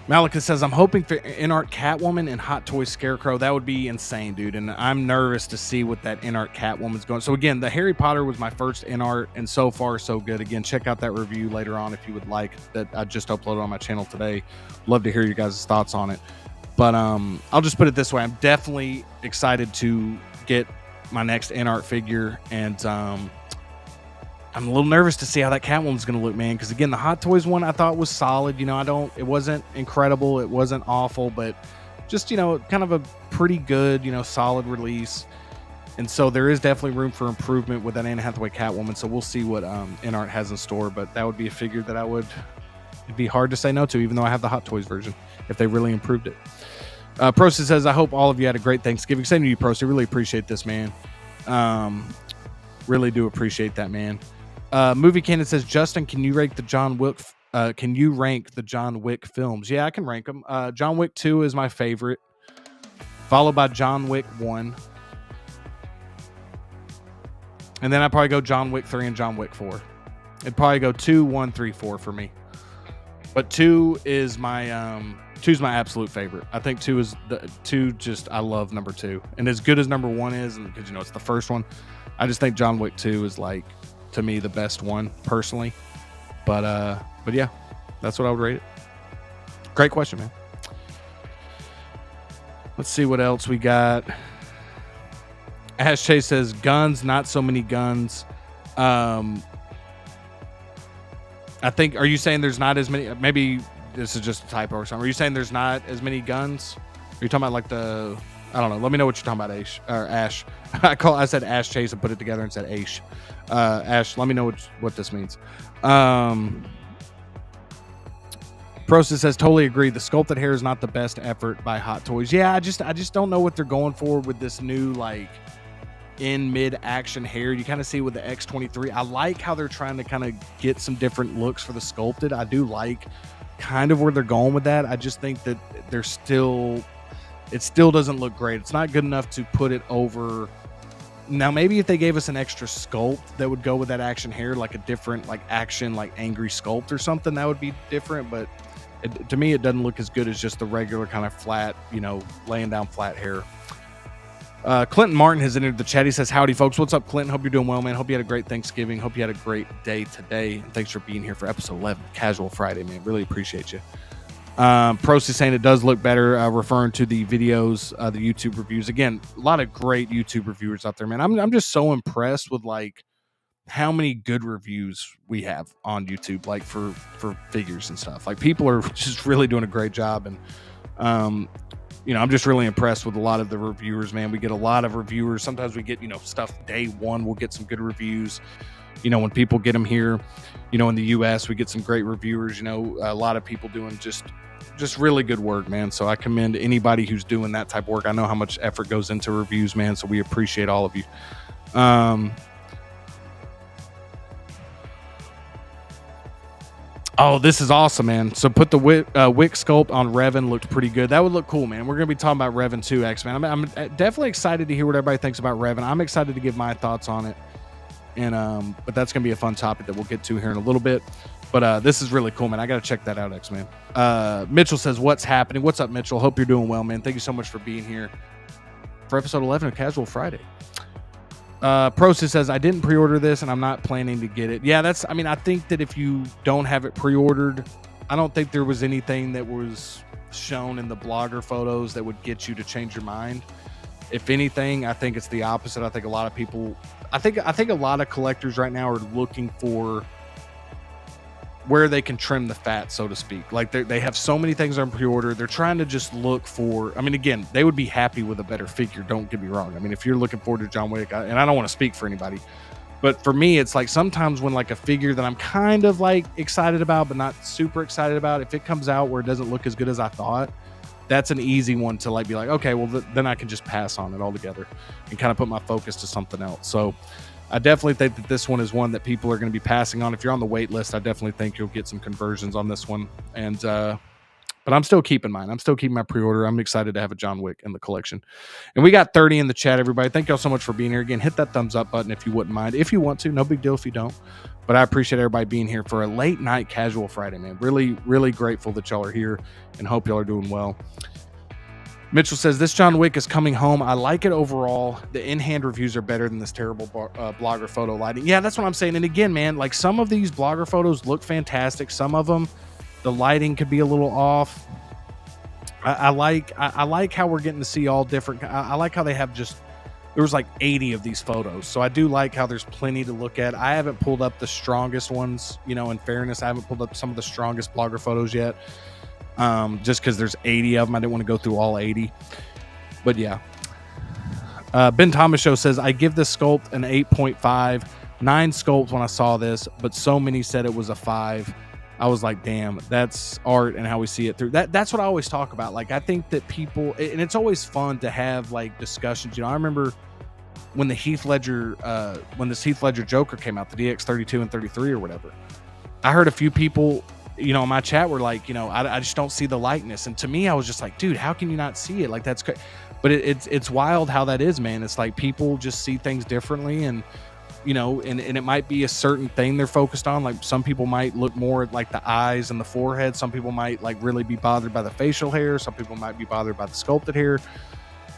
Malika says, I'm hoping for in-art Catwoman and Hot Toys Scarecrow. That would be insane, dude. And I'm nervous to see what that in-art Catwoman's going. So again, the Harry Potter was my first in-art, and so far so good. Again, check out that review later on if you would like, that I just uploaded on my channel today. Love to hear your guys' thoughts on it. But I'll just put it this way. I'm definitely excited to get my next in-art figure, and I'm a little nervous to see how that Catwoman's going to look, man. Because again, the Hot Toys one I thought was solid. It wasn't incredible, it wasn't awful, but just kind of a pretty good, solid release. And so there is definitely room for improvement with that Anne Hathaway Catwoman. So we'll see what InArt has in store. But that would be a figure that it'd be hard to say no to, even though I have the Hot Toys version, if they really improved it. Procy says, I hope all of you had a great Thanksgiving. Same to you, Procy. Really appreciate this, man. Really do appreciate that, man. Movie Cannon says, Justin, can you rank the John Wick films? Yeah, I can rank them. John Wick 2 is my favorite, followed by John Wick 1. And then I'd probably go John Wick 3 and John Wick 4. It'd probably go 2, 1, 3, 4 for me. But 2 is my absolute favorite. I think 2 is I love number 2. And as good as number 1 is, and because it's the first one, I just think John Wick 2 is like, to me, the best one personally. But yeah, that's what I would rate it. Great question, man. Let's see what else we got. Ash Chase says, guns, not so many guns. I think, are you saying there's not as many? Maybe this is just a typo or something. Are you saying there's not as many guns? Are you talking about like I don't know. Let me know what you're talking about, Ash. I said Ash Chase and put it together and said Ash. Ash, let me know what this means. Process says, totally agree. The sculpted hair is not the best effort by Hot Toys. Yeah, I just don't know what they're going for with this new like in mid action hair. You kind of see with the X23. I like how they're trying to kind of get some different looks for the sculpted. I do like kind of where they're going with that. I just think that it still doesn't look great. It's not good enough to put it over. Now, maybe if they gave us an extra sculpt that would go with that action hair, like a different like action, like angry sculpt or something, that would be different. But to me, it doesn't look as good as just the regular kind of flat, laying down flat hair. Clinton Martin has entered the chat. He says, howdy, folks. What's up, Clinton? Hope you're doing well, man. Hope you had a great Thanksgiving. Hope you had a great day today. And thanks for being here for episode 11, Casual Friday, man. Really appreciate you. Prost is saying it does look better, referring to the videos, the YouTube reviews. Again, a lot of great YouTube reviewers out there, man. I'm just so impressed with like how many good reviews we have on YouTube, like for figures and stuff. Like people are just really doing a great job, and I'm just really impressed with a lot of the reviewers, man. We get a lot of reviewers. Sometimes we get stuff day one. We'll get some good reviews. When people get them here, in the US, we get some great reviewers. A lot of people doing just really good work, man. So I commend anybody who's doing that type of work. I know how much effort goes into reviews, man. So we appreciate all of you. Oh, this is awesome, man. So put the Wick sculpt on Revan. Looked pretty good. That would look cool, man. We're going to be talking about Revan 2X, man. I'm definitely excited to hear what everybody thinks about Revan. I'm excited to give my thoughts on it. And but that's going to be a fun topic that we'll get to here in a little bit. But this is really cool, man. I got to check that out, X-Man. Mitchell says, what's happening? What's up, Mitchell? Hope you're doing well, man. Thank you so much for being here for episode 11 of Casual Friday. Process says, I didn't pre-order this and I'm not planning to get it. Yeah, I think that if you don't have it pre-ordered, I don't think there was anything that was shown in the blogger photos that would get you to change your mind. If anything, I think it's the opposite. I think a lot of people, I think a lot of collectors right now are looking for where they can trim the fat, so to speak. Like they have so many things on pre-order. They're trying to just look for, again, they would be happy with a better figure. Don't get me wrong. If you're looking forward to John Wick, and I don't want to speak for anybody, but for me, it's like sometimes when like a figure that I'm kind of like excited about, but not super excited about, if it comes out where it doesn't look as good as I thought, that's an easy one to like be like, okay, well then I can just pass on it altogether and kind of put my focus to something else. So I definitely think that this one is one that people are going to be passing on. If you're on the wait list, I definitely think you'll get some conversions on this one. And but I'm still keeping mine. I'm still keeping my pre-order. I'm excited to have a John Wick in the collection. And we got 30 in the chat, everybody. Thank y'all so much for being here. Again, hit that thumbs up button if you wouldn't mind. If you want to, no big deal if you don't. But I appreciate everybody being here for a late night casual Friday, man. Really, really grateful that y'all are here and hope y'all are doing well. Mitchell says, this John Wick is coming home. I like it overall. The in-hand reviews are better than this terrible blogger photo lighting. Yeah, that's what I'm saying. And again, man, like some of these blogger photos look fantastic. Some of them, the lighting could be a little off. I like how we're getting to see all different. I like how they have there was like 80 of these photos. So I do like how there's plenty to look at. I haven't pulled up the strongest ones, in fairness. I haven't pulled up some of the strongest blogger photos yet. Just because there's 80 of them. I didn't want to go through all 80. But yeah. Ben Thomas Show says, I give this sculpt an 8.5. 9 sculpts when I saw this, but so many said it was a 5. I was like, damn, that's art and how we see it through. That's what I always talk about. Like, I think that people, and it's always fun to have like discussions. I remember when this Heath Ledger Joker came out, the DX32 and 33 or whatever. I heard a few people, in my chat were like, I just don't see the likeness. And to me, I was just like, dude, how can you not see it? Like, that's crazy. But it's wild how that is, man. It's like people just see things differently, and and it might be a certain thing they're focused on. Like some people might look more at like the eyes and the forehead. Some people might like really be bothered by the facial hair. Some people might be bothered by the sculpted hair.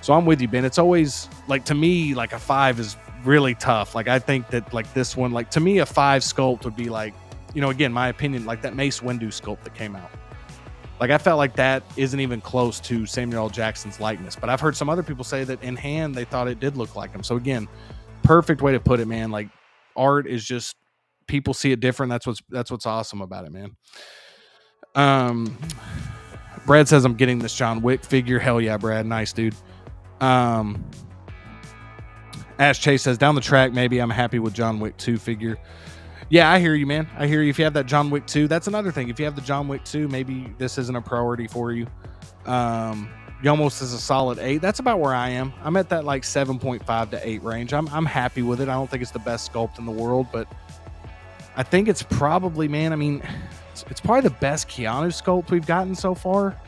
So I'm with you, Ben. It's always like, to me, like a 5 is really tough. Like I think that like this one, like to me, a 5 sculpt would be like, again, my opinion, like that Mace Windu sculpt that came out. Like I felt like that isn't even close to Samuel L. Jackson's likeness. But I've heard some other people say that in hand, they thought it did look like him. So again, perfect way to put it, man. Like art is just, people see it different. That's what's awesome about it, man. Brad says, I'm getting this John Wick figure. Hell yeah, Brad. Nice, dude. Ash Chase says, down the track, maybe. I'm happy with John Wick 2 figure. Yeah, I hear you, man. I hear you. If you have that John Wick 2, that's another thing. If you have the John Wick 2, maybe this isn't a priority for you. You almost is a solid 8. That's about where I am. I'm at that like 7.5 to 8 range. I'm happy with it. I don't think it's the best sculpt in the world, but I think it's probably, man, it's probably the best Keanu sculpt we've gotten so far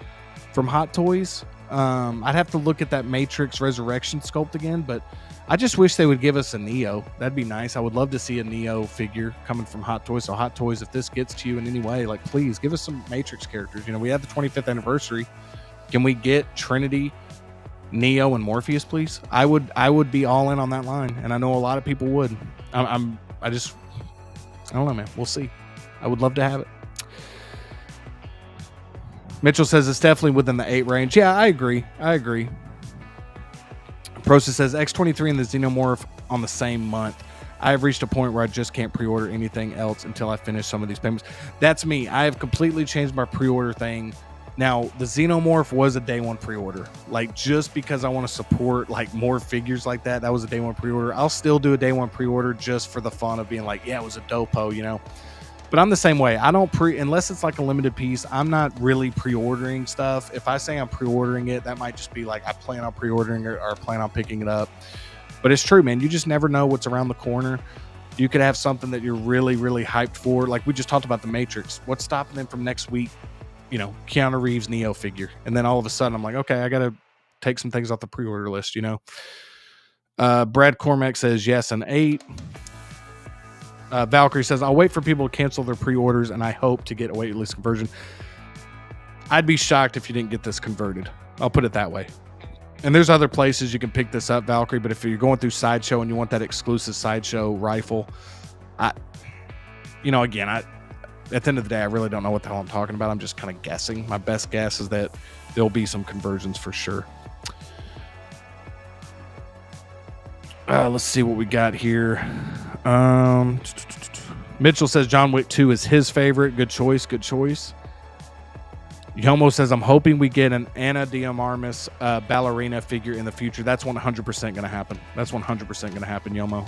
from Hot Toys. I'd have to look at that Matrix Resurrection sculpt again, but I just wish they would give us a Neo. That'd be nice. I would love to see a Neo figure coming from Hot Toys. So Hot Toys, if this gets to you in any way, like please give us some Matrix characters. We have the 25th anniversary. Can we get Trinity, Neo, and Morpheus, please? I would be all in on that line, and I know a lot of people would. I don't know, man. We'll see. I would love to have it. Mitchell says it's definitely within the 8 range. Yeah, I agree. Process says X23 and the Xenomorph on the same month. I have reached a point where I just can't pre-order anything else until I finish some of these payments. That's me. I have completely changed my pre-order thing. Now, the Xenomorph was a day one pre-order. Like, just because I want to support like more figures like that, that was a day one pre-order. I'll still do a day one pre-order just for the fun of being like, yeah, it was a dopo, But I'm the same way. I don't unless it's like a limited piece, I'm not really pre-ordering stuff. If I say I'm pre-ordering it, that might just be like I plan on pre-ordering it or plan on picking it up. But it's true, man. You just never know what's around the corner. You could have something that you're really, really hyped for. Like we just talked about the Matrix. What's stopping them from next week? Keanu Reeves Neo figure. And then all of a sudden I'm like, okay, I got to take some things off the pre-order list, Brad Cormack says yes, an 8. Valkyrie says, I'll wait for people to cancel their pre-orders and I hope to get a wait list conversion. I'd be shocked if you didn't get this converted. I'll put it that way. And there's other places you can pick this up, Valkyrie, but if you're going through Sideshow and you want that exclusive Sideshow rifle, at the end of the day, I really don't know what the hell I'm talking about. I'm just kind of guessing. My best guess is that there'll be some conversions for sure. Let's see what we got here. Mitchell says John Wick 2 is his favorite. Good choice. Good choice. Yomo says, I'm hoping we get an Ana de Armas ballerina figure in the future. That's 100% going to happen. That's 100% going to happen, Yomo.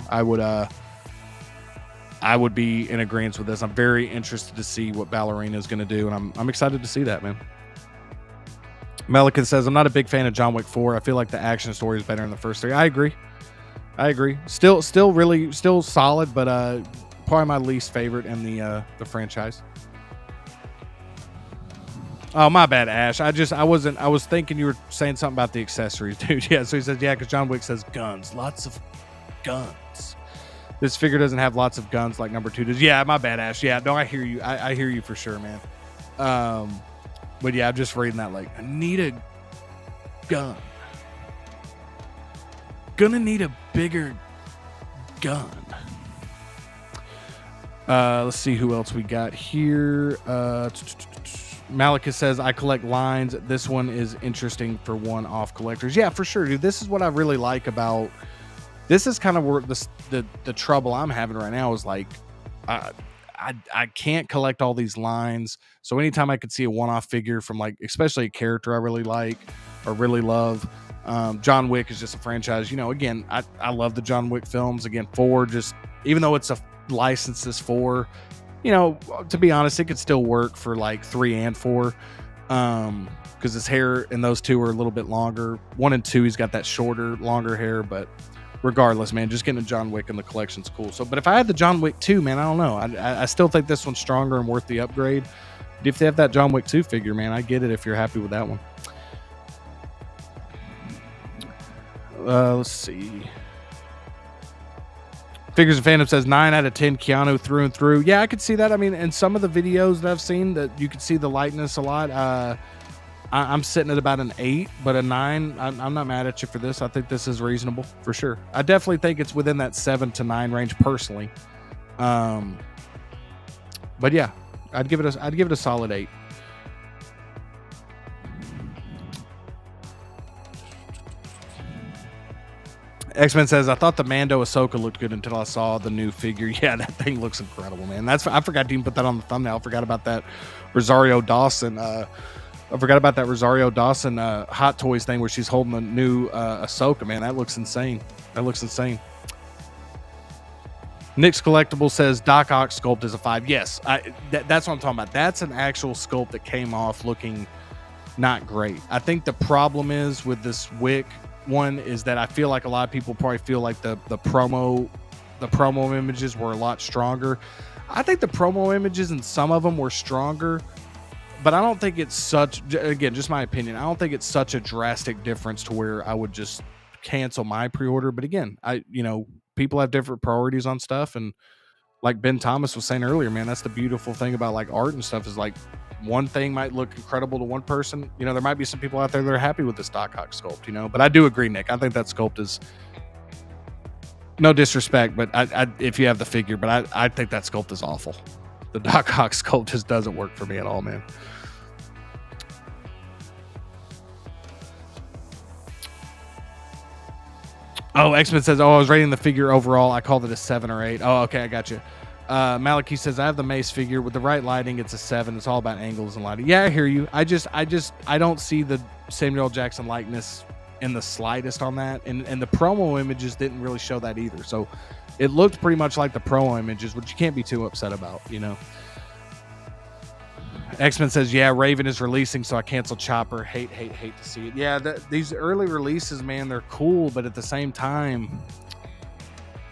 I would be in agreement with this. I'm very interested to see what ballerina is going to do, and I'm excited to see that, man. Melican says, I'm not a big fan of John Wick 4. I feel like the action story is better in the first three. I agree. Still solid, but probably my least favorite in the franchise. Oh, my bad, Ash. I was thinking you were saying something about the accessories, dude. Yeah, so he says, yeah, because John Wick says guns. Lots of guns. This figure doesn't have lots of guns like number 2 does. Yeah, my bad, Ash. Yeah, no, I hear you. I hear you for sure, man. But yeah, I'm just reading that like, I need a gun. Gonna need a bigger gun. Let's see who else we got here. Malika says, I collect lines. This one is interesting for one-off collectors. Yeah, for sure, dude. This is what I really like about... This is kind of where the trouble I'm having right now is like, I can't collect all these lines. So anytime I could see a one-off figure from like, especially a character I really like or really love, John Wick is just a franchise. Again, I love the John Wick films. Again, 4, just even though it's a license is 4, to be honest, it could still work for like 3 and 4, because his hair in those 2 are a little bit longer. 1 and 2, he's got that shorter, longer hair, but regardless, man, just getting a John Wick in the collection's cool. So, but if I had the John Wick 2, man, I don't know. I still think this one's stronger and worth the upgrade. But if they have that John Wick 2 figure, man, I get it if you're happy with that one. Let's see. Figures and Phantom says 9 out of 10 Keanu through and through. Yeah, I could see that. I mean, in some of the videos that I've seen, that you could see the likeness a lot. I'm sitting at about an 8, but a 9. I'm not mad at you for this. I think this is reasonable for sure. I definitely think it's within that 7 to 9 range personally. But yeah, I'd give it a solid 8. X-Men says, I thought the Mando Ahsoka looked good until I saw the new figure. Yeah, that thing looks incredible, man. I forgot to even put that on the thumbnail. I forgot about that Rosario Dawson. Hot Toys thing where she's holding the new Ahsoka, man. That looks insane. Nick's Collectible says Doc Ock sculpt is a 5. Yes, that's what I'm talking about. That's an actual sculpt that came off looking not great. I think the problem is with this Wick one is that I feel like a lot of people probably feel like the promo images were a lot stronger. I think the promo images and some of them were stronger, but I don't think it's such, again, just my opinion, I don't think it's such a drastic difference to where I would just cancel my pre-order. But again, people have different priorities on stuff, and like Ben Thomas was saying earlier, man, that's the beautiful thing about like art and stuff, is like one thing might look incredible to one person. There might be some people out there that are happy with this Doc Ock sculpt, but I do agree, Nick. I think that sculpt is, no disrespect, but if you have the figure, but I think that sculpt is awful. The Doc Ock sculpt just doesn't work for me at all, man. Oh, X-Men says, I was rating the figure overall. I called it a 7 or 8. Oh, okay, I got you. Maliki says, I have the Mace figure with the right lighting. It's a 7. It's all about angles and lighting. Yeah, I hear you. I don't see the Samuel L. Jackson likeness in the slightest on that. And the promo images didn't really show that either. So it looked pretty much like the promo images, which you can't be too upset about, X-Men says, yeah, Raven is releasing, so I canceled Chopper. Hate to see it. Yeah, these early releases, man, they're cool, but at the same time,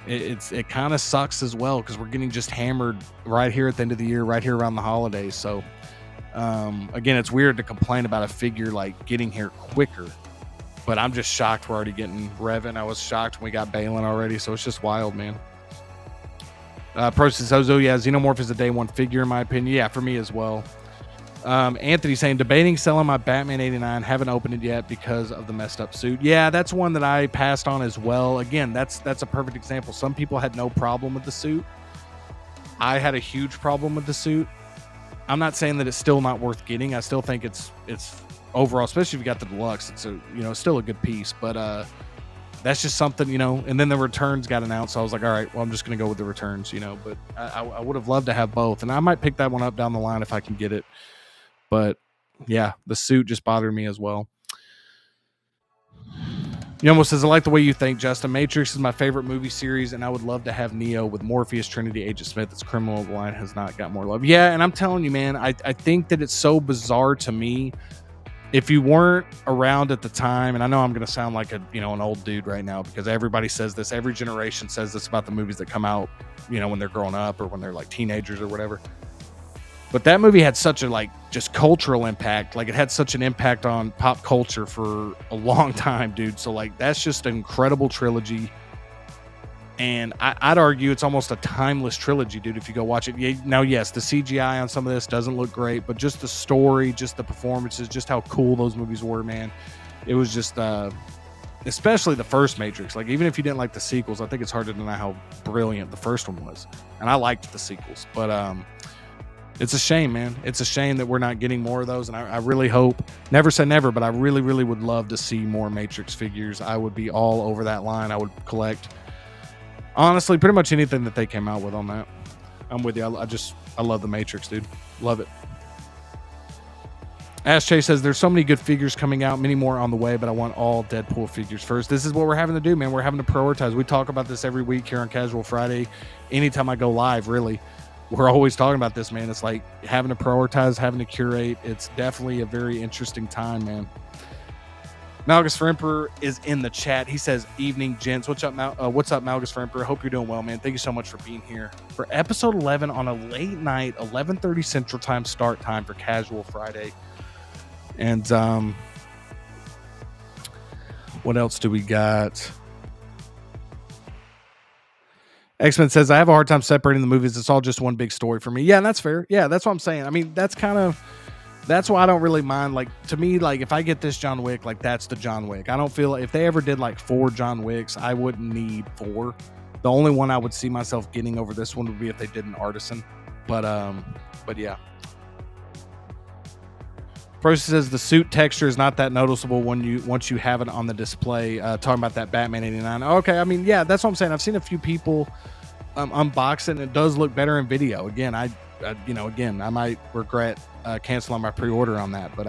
it kind of sucks as well, because we're getting just hammered right here at the end of the year, right here around the holidays. So again, it's weird to complain about a figure like getting here quicker, but I'm just shocked we're already getting Revan. I was shocked when we got Balin already, so it's just wild, man. Process Ozo, yeah, Xenomorph is a day one figure in my opinion. Yeah, for me as well. Anthony saying, debating selling my Batman 89. Haven't opened it yet because of the messed up suit. Yeah, that's one that I passed on as well. Again, that's a perfect example. Some people had no problem with the suit. I had a huge problem with the suit. I'm not saying that it's still not worth getting. I still think it's overall, especially if you got the deluxe, it's still a good piece. But that's just something, and then the returns got announced. So I was like, all right, well, I'm just going to go with the returns, But I would have loved to have both. And I might pick that one up down the line if I can get it. But yeah, the suit just bothered me as well. Yomo says, I like the way you think, Justin. Matrix is my favorite movie series, and I would love to have Neo with Morpheus, Trinity, Agent Smith. It's criminal. The line has not got more love. Yeah, and I'm telling you, man, I think that it's so bizarre to me. If you weren't around at the time, and I know I'm going to sound like an old dude right now because everybody says this. Every generation says this about the movies that come out, when they're growing up or when they're like teenagers or whatever. But that movie had such a just cultural impact. Like it had such an impact on pop culture for a long time, dude. So that's just an incredible trilogy. And I'd argue it's almost a timeless trilogy, dude, if you go watch it. Now, yes, the CGI on some of this doesn't look great, but just the story, just the performances, just how cool those movies were, man. It was just, especially the first Matrix. Even if you didn't like the sequels, I think it's hard to deny how brilliant the first one was. And I liked the sequels, but it's a shame, man. It's a shame that we're not getting more of those. And I really hope, never say never, but I really, really would love to see more Matrix figures. I would be all over that line. I would collect, honestly, pretty much anything that they came out with on that. I'm with you. I love the Matrix, dude. Love it. Ash Chase says, there's so many good figures coming out, many more on the way, but I want all Deadpool figures first. This is what we're having to do, man. We're having to prioritize. We talk about this every week here on Casual Friday. Anytime I go live, really. We're always talking about this, man. It's like having to prioritize, having to curate. It's definitely a very interesting time, man. Malgus for Emperor is in the chat. He says, evening, gents. What's up, Malgus for Emperor? Hope you're doing well, man. Thank you so much for being here for episode 11 on a late night, 11:30 Central Time start time for Casual Friday. And what else do we got? X-Men says, I have a hard time separating the movies. It's all just one big story for me. Yeah, and that's fair. Yeah, that's what I'm saying. I mean, that's why I don't really mind. To me, if I get this John Wick, that's the John Wick. I don't feel if they ever did 4 John Wicks, I wouldn't need 4. The only one I would see myself getting over this one would be if they did an Artisan. But yeah. Process says the suit texture is not that noticeable once you have it on the display. Talking about that Batman 89. Okay, I mean, yeah, that's what I'm saying. I've seen a few people unbox it, and it does look better in video. Again, I might regret canceling my pre-order on that, but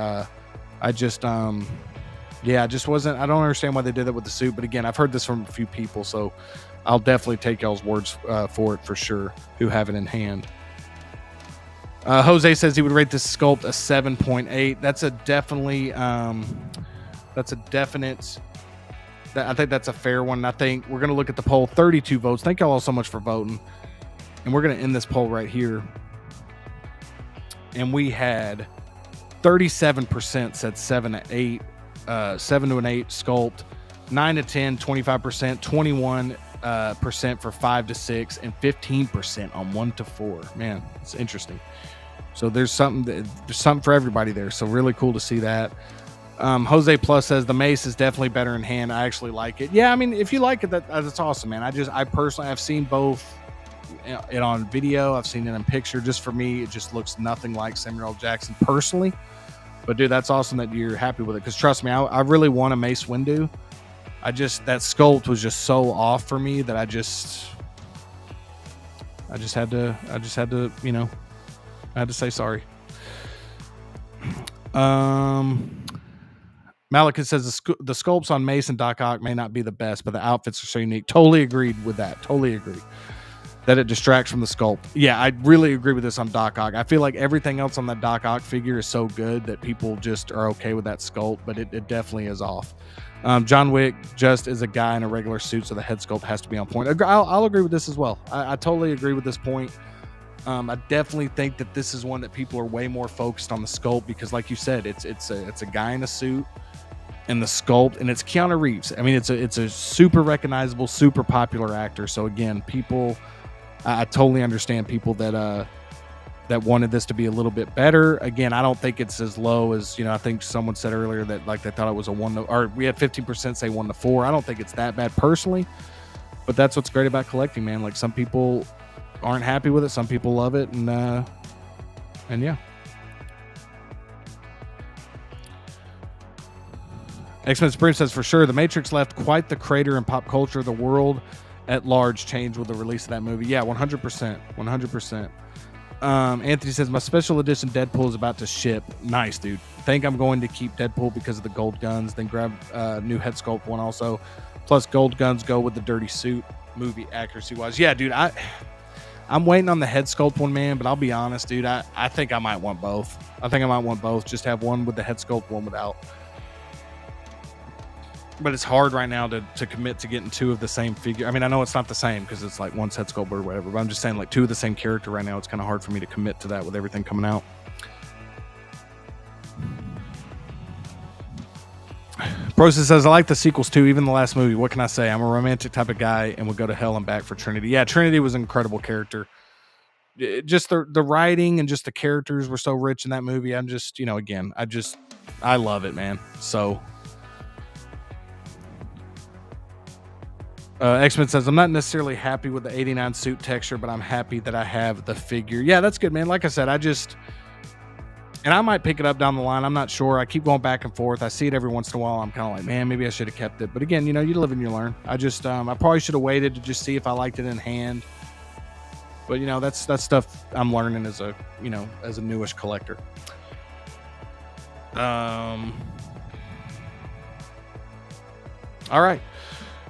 I just wasn't. I don't understand why they did that with the suit. But again, I've heard this from a few people, so I'll definitely take y'all's words for it for sure. Who have it in hand. Jose says he would rate this sculpt a 7.8. That's a definitely, I think that's a fair one. I think we're going to look at the poll. 32 votes. Thank y'all all so much for voting. And we're going to end this poll right here. And we had 37% said 7 to 8, 7 to an 8 sculpt, 9 to 10, 25%, 21% for 5 to 6, and 15% on 1 to 4. Man, it's interesting. So there's something for everybody there. So really cool to see that. Jose Plus says the mace is definitely better in hand. I actually like it. Yeah, I mean, if you like it, that's awesome, man. I personally have seen both it on video. I've seen it in picture. Just for me, it just looks nothing like Samuel L. Jackson personally. But dude, that's awesome that you're happy with it. Because trust me, I really want a Mace Windu. That sculpt was just so off for me that I just had to I had to say sorry. Malika says the sculpts on Mace and Doc Ock may not be the best, but the outfits are so unique. Totally agreed with that. Totally agree that it distracts from the sculpt. Yeah, I really agree with this on Doc Ock. I feel like everything else on that Doc Ock figure is so good that people just are okay with that sculpt, but it definitely is off. John Wick just is a guy in a regular suit, so the head sculpt has to be on point. I'll agree with this as well. I totally agree with this point. I definitely think that this is one that people are way more focused on the sculpt because, like you said, it's a guy in a suit and the sculpt, and it's Keanu Reeves. I mean, it's a super recognizable, super popular actor. So again, people, I totally understand people that that wanted this to be a little bit better. Again, I don't think it's as low as, I think someone said earlier that like they thought it was a 1 to, or we had 15% say 1 to 4. I don't think it's that bad personally, but that's what's great about collecting, man. Like some people aren't happy with it, some people love it, and yeah. X-Men Supreme says, for sure, The Matrix left quite the crater in pop culture. The world at large changed with the release of that movie. Yeah, 100%. 100%. Anthony says, my special edition Deadpool is about to ship. Nice, dude. Think I'm going to keep Deadpool because of the gold guns, then grab new head sculpt one also. Plus, gold guns go with the dirty suit, movie accuracy-wise. Yeah, dude, I'm waiting on the head sculpt one, man, but I'll be honest, dude, I think I might want both. Just have one with the head sculpt, one without. But it's hard right now to commit to getting two of the same figure. I mean, I know it's not the same because it's like one's head sculpt or whatever, but I'm just saying like two of the same character right now. It's kind of hard for me to commit to that with everything coming out. Process says, I like the sequels too, even the last movie. What can I say? I'm a romantic type of guy and would go to hell and back for Trinity. Yeah, Trinity was an incredible character. Just the writing and just the characters were so rich in that movie. I'm just, again, I love it, man. So X-Men says, I'm not necessarily happy with the 89 suit texture, but I'm happy that I have the figure. Yeah, that's good, man. Like I said, and I might pick it up down the line. I'm not sure. I keep going back and forth. I see it every once in a while. I'm kind of like, man, maybe I should have kept it. But again, you live and you learn. I probably should have waited to just see if I liked it in hand. But that's stuff I'm learning as a newish collector. All right.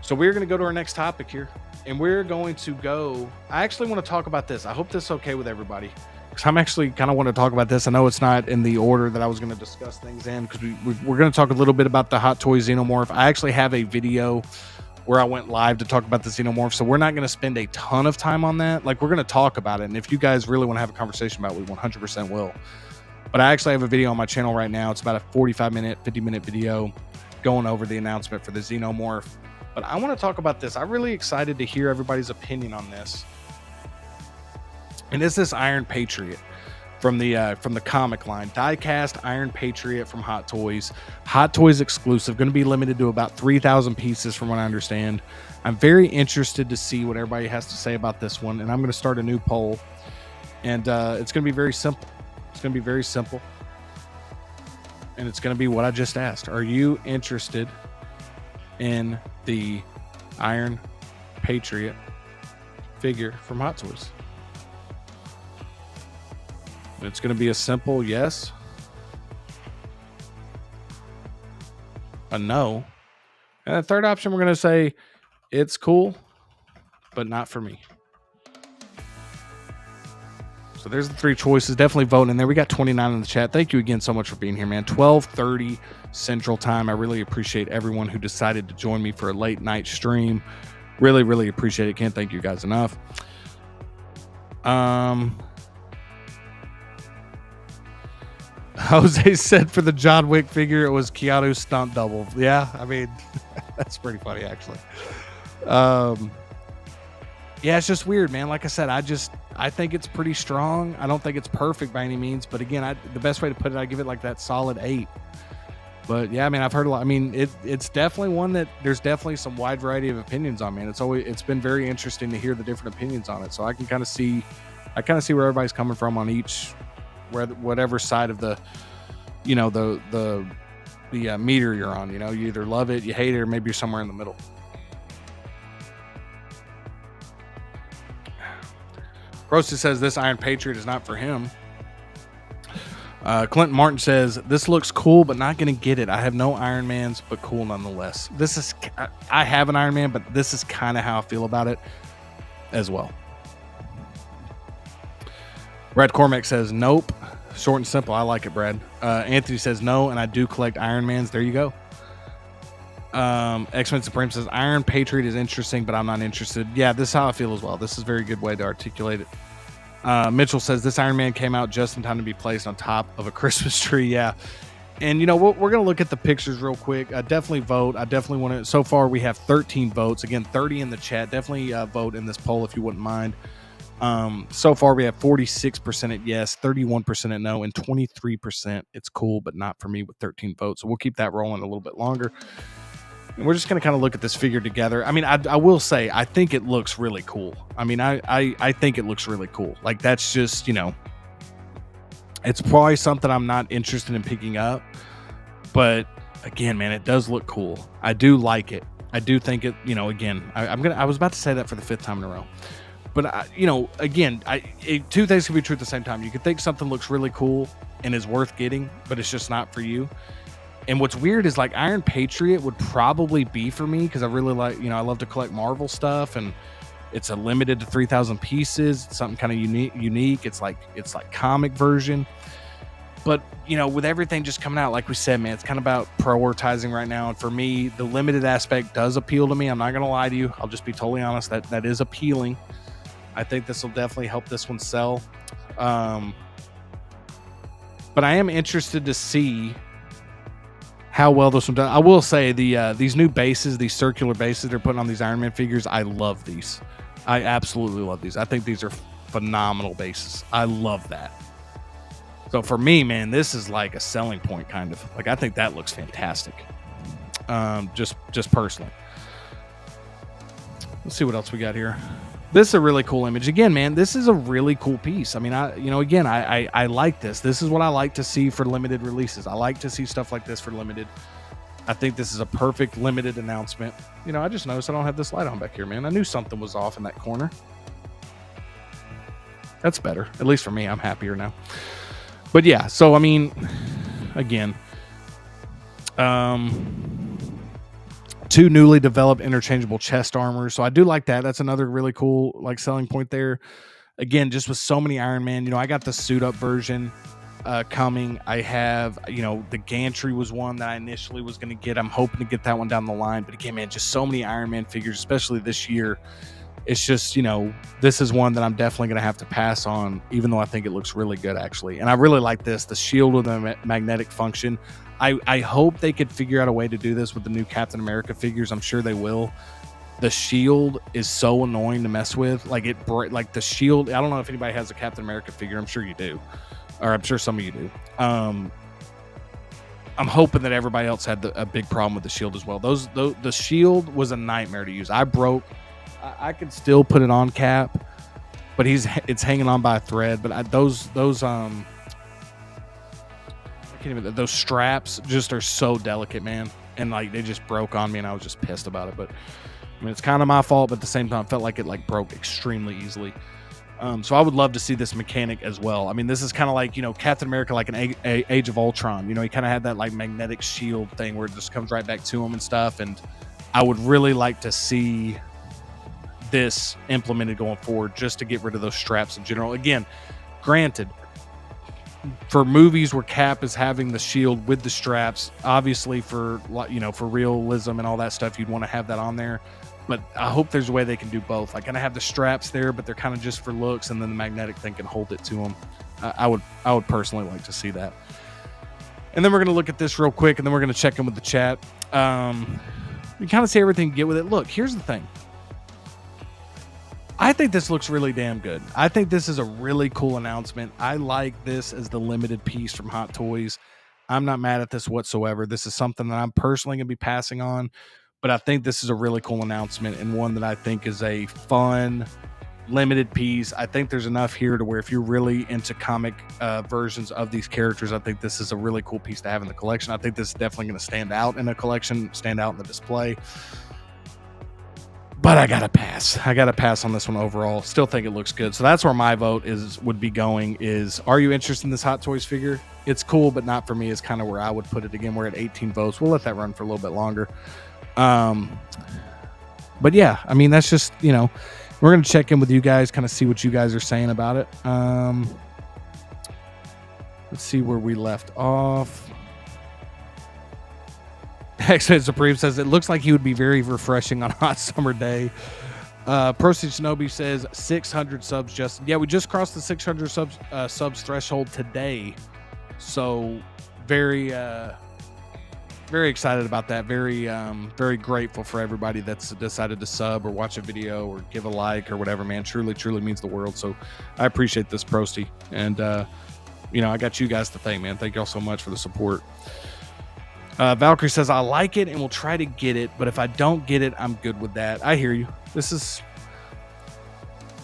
So we're going to go to our next topic here, and we're going to go. I actually want to talk about this. I hope this is okay with everybody, because I'm actually kind of want to talk about this. I know it's not in the order that I was going to discuss things in, because we're going to talk a little bit about the Hot Toys Xenomorph. I actually have a video where I went live to talk about the Xenomorph, so we're not going to spend a ton of time on that. Like, we're going to talk about it, and if you guys really want to have a conversation about it, we 100% will. But I actually have a video on my channel right now. It's about a 45-minute, 50-minute video going over the announcement for the Xenomorph. But I want to talk about this. I'm really excited to hear everybody's opinion on this. And it's this Iron Patriot from the comic line. Die-cast Iron Patriot from Hot Toys. Hot Toys exclusive. Going to be limited to about 3,000 pieces from what I understand. I'm very interested to see what everybody has to say about this one. And I'm going to start a new poll. And it's going to be very simple. It's going to be very simple. And it's going to be what I just asked. Are you interested in the Iron Patriot figure from Hot Toys? It's going to be a simple yes, a no, and the third option we're going to say it's cool, but not for me. So there's the three choices. Definitely voting in there. We got 29 in the chat. Thank you again so much for being here, man. 12:30 Central Time. I really appreciate everyone who decided to join me for a late night stream. Really, really appreciate it. Can't thank you guys enough. Jose said for the John Wick figure, it was Keanu's stunt double. Yeah, I mean, that's pretty funny, actually. Yeah, it's just weird, man. Like I said, I think it's pretty strong. I don't think it's perfect by any means, but again, the best way to put it, I give it like that solid 8. But yeah, I mean, I've heard a lot. I mean, it's definitely one that there's definitely some wide variety of opinions on, man. It's been very interesting to hear the different opinions on it. So I kind of see where everybody's coming from on each, whatever side of the meter you're on. You either love it, you hate it, or maybe you're somewhere in the middle. Roasted says this Iron Patriot is not for him. Clinton Martin says this looks cool, but not going to get it. I have no Iron Mans, but cool nonetheless. I have an Iron Man, but this is kind of how I feel about it as well. Brad Cormack says nope. Short and simple. I like it, Brad. Anthony says no, and I do collect Iron Mans. There you go. X-Men Supreme says Iron Patriot is interesting, but I'm not interested. Yeah, this is how I feel as well. This is a very good way to articulate it. Mitchell says this Iron Man came out just in time to be placed on top of a Christmas tree. Yeah. And we're going to look at the pictures real quick. Definitely vote. I definitely want to. So far we have 13 votes. Again, 30 in the chat. Definitely vote in this poll if you wouldn't mind. So far we have 46% at yes, 31% at no, and 23% it's cool but not for me with 13 votes. So we'll keep that rolling a little bit longer. And we're just going to kind of look at this figure together. I mean, I will say, I think it looks really cool. I mean, I think it looks really cool. Like, that's just, you know, it's probably something I'm not interested in picking up. But again, man, it does look cool. I do like it. I do think it, you know, again, I was about to say that for the 5th time in a row. But, you know, again, two things can be true at the same time. You could think something looks really cool and is worth getting, but it's just not for you. And what's weird is, like, Iron Patriot would probably be for me because I really like, you know, I love to collect Marvel stuff, and it's a limited to 3,000 pieces. It's something kind of unique. It's like comic version. But, you know, with everything just coming out, like we said, man, it's kind of about prioritizing right now. And for me, the limited aspect does appeal to me. I'm not going to lie to you. I'll just be totally honest. That is appealing. I think this will definitely help this one sell. But I am interested to see how well this one does. I will say these new bases, these circular bases they're putting on these Iron Man figures, I love these. I absolutely love these. I think these are phenomenal bases. I love that. So for me, man, this is like a selling point, kind of. Like, I think that looks fantastic. Just personally. Let's see what else we got here. This is a really cool image. Again, man, this is a really cool piece. I mean, I like this. This is what I like to see for limited releases. I like to see stuff like this for limited. I think this is a perfect limited announcement. You know, I just noticed I don't have this light on back here, man. I knew something was off in that corner. That's better. At least for me, I'm happier now. But yeah, so I mean, again, 2 newly developed interchangeable chest armors. So I do like that. That's another really cool, like, selling point there. Again, just with so many Iron Man, you know, I got the suit up version coming. I have, you know, the gantry was one that I initially was going to get. I'm hoping to get that one down the line. But again, man, just so many Iron Man figures, especially this year. It's just, you know, this is one that I'm definitely going to have to pass on, even though I think it looks really good, actually. And I really like this, the shield with the magnetic function. I hope they could figure out a way to do this with the new Captain America figures. I'm sure they will. The shield is so annoying to mess with. Like, like the shield, I don't know if anybody has a Captain America figure. I'm sure you do. Or I'm sure some of you do. I'm hoping that everybody else had a big problem with the shield as well. The shield was a nightmare to use. I could still put it on Cap, but it's hanging on by a thread. But those straps just are so delicate, man. And like, they just broke on me, and I was just pissed about it. But I mean, it's kind of my fault, but at the same time, I felt like it like broke extremely easily. So I would love to see this mechanic as well. I mean, this is kind of like, you know, Captain America, like an Age of Ultron. You know, he kind of had that like magnetic shield thing where it just comes right back to him and stuff. And I would really like to see this implemented going forward, just to get rid of those straps in general. Again, granted, for movies where Cap is having the shield with the straps, obviously for, you know, for realism and all that stuff, you'd want to have that on there. But I hope there's a way they can do both. Like, kind of have the straps there, but they're kind of just for looks, and then the magnetic thing can hold it to them. I would personally like to see that. And then we're going to look at this real quick, and then we're going to check in with the chat. We kind of see everything get with it. Look, here's the thing. I think this looks really damn good. I think this is a really cool announcement. I like this as the limited piece from Hot Toys. I'm not mad at this whatsoever. This is something that I'm personally going to be passing on, but I think this is a really cool announcement, and one that I think is a fun, limited piece. I think there's enough here to where if you're really into comic versions of these characters, I think this is a really cool piece to have in the collection. I think this is definitely going to stand out in a collection, stand out in the display. But I gotta pass. I gotta pass on this one overall. Still think it looks good. So that's where my vote would be going. Is, are you interested in this Hot Toys figure? It's cool, but not for me. Is kind of where I would put it. Again, we're at 18 votes. We'll let that run for a little bit longer. But yeah, I mean, that's just, you know, we're gonna check in with you guys, kind of see what you guys are saying about it. Let's see where we left off. X-Men Supreme says it looks like he would be very refreshing on a hot summer day. Proceed Shinobi says 600 subs. Just, yeah, we just crossed the 600 subs threshold today. So very very excited about that. Very, very grateful for everybody that's decided to sub or watch a video or give a like or whatever, man. Truly, truly means the world. So I appreciate this, Prosty. And, I got you guys to thank, man. Thank y'all so much for the support. Valkyrie says, I like it and will try to get it, but if I don't get it, I'm good with that. I hear you.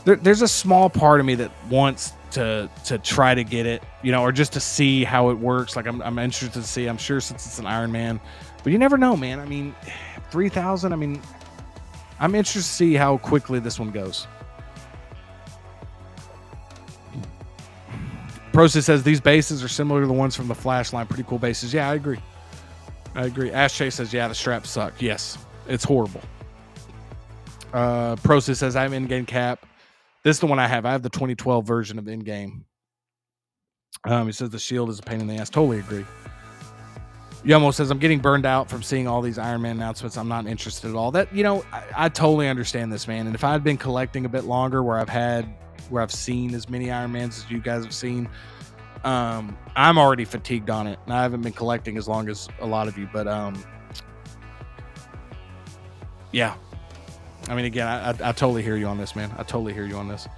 There's a small part of me that wants to try to get it, or just to see how it works. Like I'm interested to see. I'm sure since it's an Iron Man, but you never know, man. I mean, 3,000. I mean, I'm interested to see how quickly this one goes. Process says these bases are similar to the ones from the Flash line. Pretty cool bases. Yeah, I agree. Ash Chase says, yeah, the straps suck. Yes, it's horrible. Process says I have in-game cap. This is the one I have. I have the 2012 version of in-game. He says the shield is a pain in the ass. Totally agree. Yomo says, I'm getting burned out from seeing all these Iron Man announcements. I'm not interested at all. That, I totally understand this, man. And if I had been collecting a bit longer where I've seen as many Iron Mans as you guys have seen, I'm already fatigued on it. And I haven't been collecting as long as a lot of you, but yeah. I mean, again, I totally hear you on this, man. I totally hear you on this.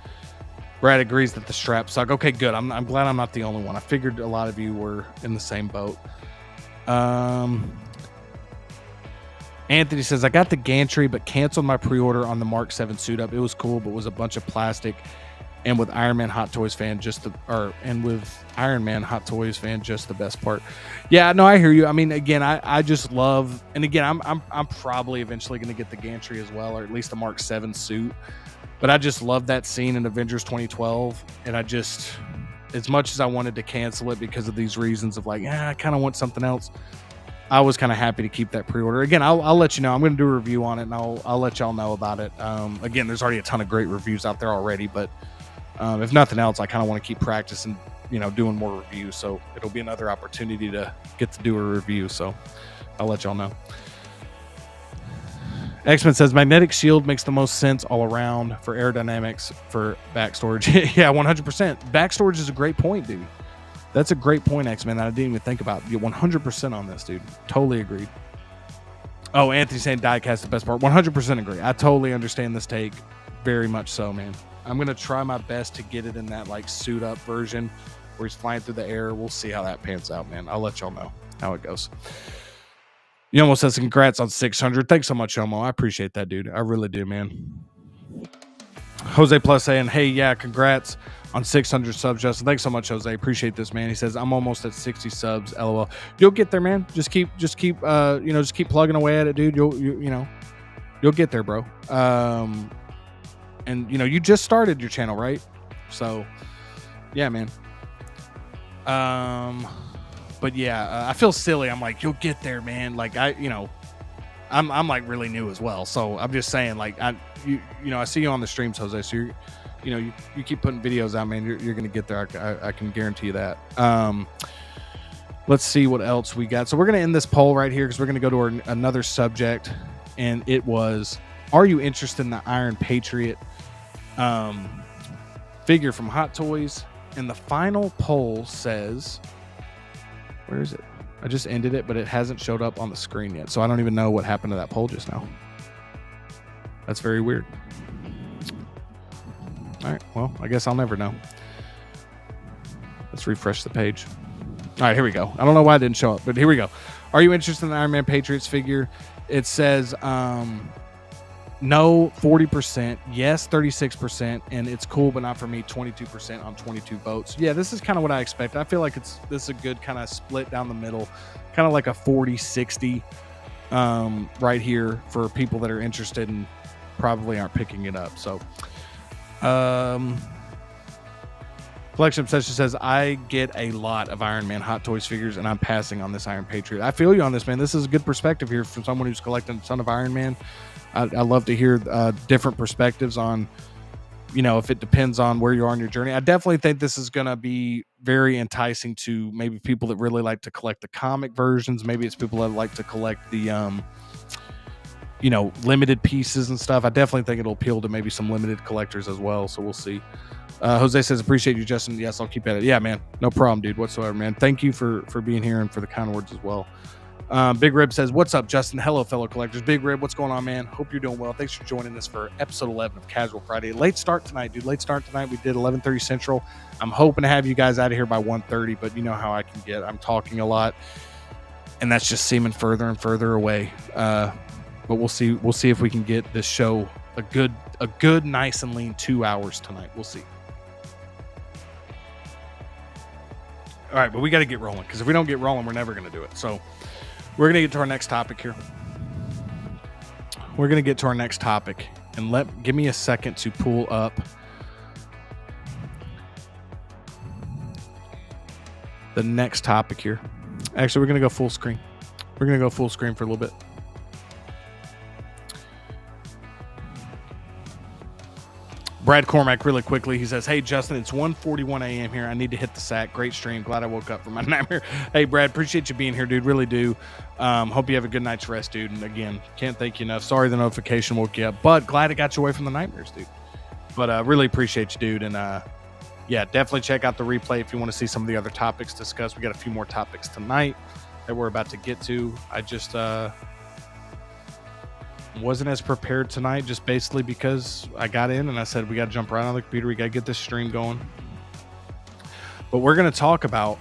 Brad agrees that the straps suck. Okay, good. I'm glad I'm not the only one. I figured a lot of you were in the same boat. Anthony says, I got the gantry, but canceled my pre-order on the Mark 7 suit up. It was cool, but was a bunch of plastic. And with Iron Man Hot Toys fan, with Iron Man Hot Toys fan, just the best part. Yeah, no, I hear you. I mean, again, I just love, and again, I'm probably eventually going to get the gantry as well, or at least the Mark 7 suit. But I just love that scene in Avengers 2012, and I just, as much as I wanted to cancel it because of these reasons of like, I kind of want something else, I was kind of happy to keep that pre-order. Again, I'll let you know. I'm going to do a review on it, and I'll let y'all know about it. Again, there's already a ton of great reviews out there already, but if nothing else, I kind of want to keep practicing, doing more reviews. So it'll be another opportunity to get to do a review. So I'll let y'all know. X-Men says magnetic shield makes the most sense all around for aerodynamics for back storage. Yeah, 100%. Back storage is a great point, dude. That's a great point, X-Men, that I didn't even think about. You're 100% on this, dude. Totally agreed. Oh, Anthony saying diecast the best part. 100% agree. I totally understand this take. Very much so, man. I'm going to try my best to get it in that like suit up version where he's flying through the air. We'll see how that pans out, man. I'll let y'all know how it goes. Yomo says congrats on 600. Thanks so much, Yomo. I appreciate that, dude. I really do, man. Jose Plus saying, hey, yeah, congrats on 600 subs, Justin. Thanks so much, Jose. Appreciate this, man. He says, I'm almost at 60 subs. LOL. You'll get there, man. Just keep plugging away at it, dude. You'll get there, bro. And you just started your channel, right? So yeah, man. But yeah, I feel silly. I'm like, you'll get there, man. Like I'm like really new as well. So I'm just saying, like, I see you on the streams, Jose. So you keep putting videos out, man. You're gonna get there. I can guarantee you that. Let's see what else we got. So we're gonna end this poll right here because we're gonna go to another subject, and it was, are you interested in the Iron Patriot figure from Hot Toys? And the final poll says, where is it? I just ended it, but it hasn't showed up on the screen yet. So I don't even know what happened to that poll just now. That's very weird. All right. Well, I guess I'll never know. Let's refresh the page. All right, here we go. I don't know why it didn't show up, but here we go. Are you interested in the Iron Man Patriots figure? It says, no, 40%. Yes, 36%. And it's cool, but not for me, 22% on 22 votes. Yeah, this is kind of what I expect. I feel like this is a good kind of split down the middle, kind of like a 40-60 right here for people that are interested and probably aren't picking it up. So, Collection Obsession says, I get a lot of Iron Man Hot Toys figures, and I'm passing on this Iron Patriot. I feel you on this, man. This is a good perspective here from someone who's collecting a ton of Iron Man. I love to hear different perspectives on, if it depends on where you are in your journey. I definitely think this is going to be very enticing to maybe people that really like to collect the comic versions. Maybe it's people that like to collect the, limited pieces and stuff. I definitely think it'll appeal to maybe some limited collectors as well. So we'll see. Jose says, appreciate you, Justin. Yes, I'll keep at it. Yeah, man. No problem, dude, whatsoever, man. Thank you for being here and for the kind words as well. Big Rib says, what's up, Justin? Hello, fellow collectors. Big Rib, what's going on, man? Hope you're doing well. Thanks for joining us for episode 11 of Casual Friday. Late start tonight, dude. Late start tonight. We did 11:30 Central. I'm hoping to have you guys out of here by 1:30, but you know how I can get. I'm talking a lot, and that's just seeming further and further away. But we'll see. We'll see if we can get this show a good, nice and lean 2 hours tonight. We'll see. All right, but we got to get rolling, because if we don't get rolling, we're never going to do it. So we're going to get to our next topic here. We're going to get to our next topic, and give me a second to pull up the next topic here. Actually, we're going to go full screen. We're going to go full screen for a little bit. Brad Cormack, really quickly, he says, hey, Justin, it's 1:41 a.m. here. I need to hit the sack. Great stream. Glad I woke up from my nightmare. Hey, Brad, appreciate you being here, dude. Really do. Hope you have a good night's rest, dude. And again, can't thank you enough. Sorry the notification woke you up, but glad it got you away from the nightmares, dude. But really appreciate you, dude. And yeah, definitely check out the replay if you want to see some of the other topics discussed. We got a few more topics tonight that we're about to get to. I just wasn't as prepared tonight, just basically because I got in and I said we got to jump right on the computer. We got to get this stream going. But we're going to talk about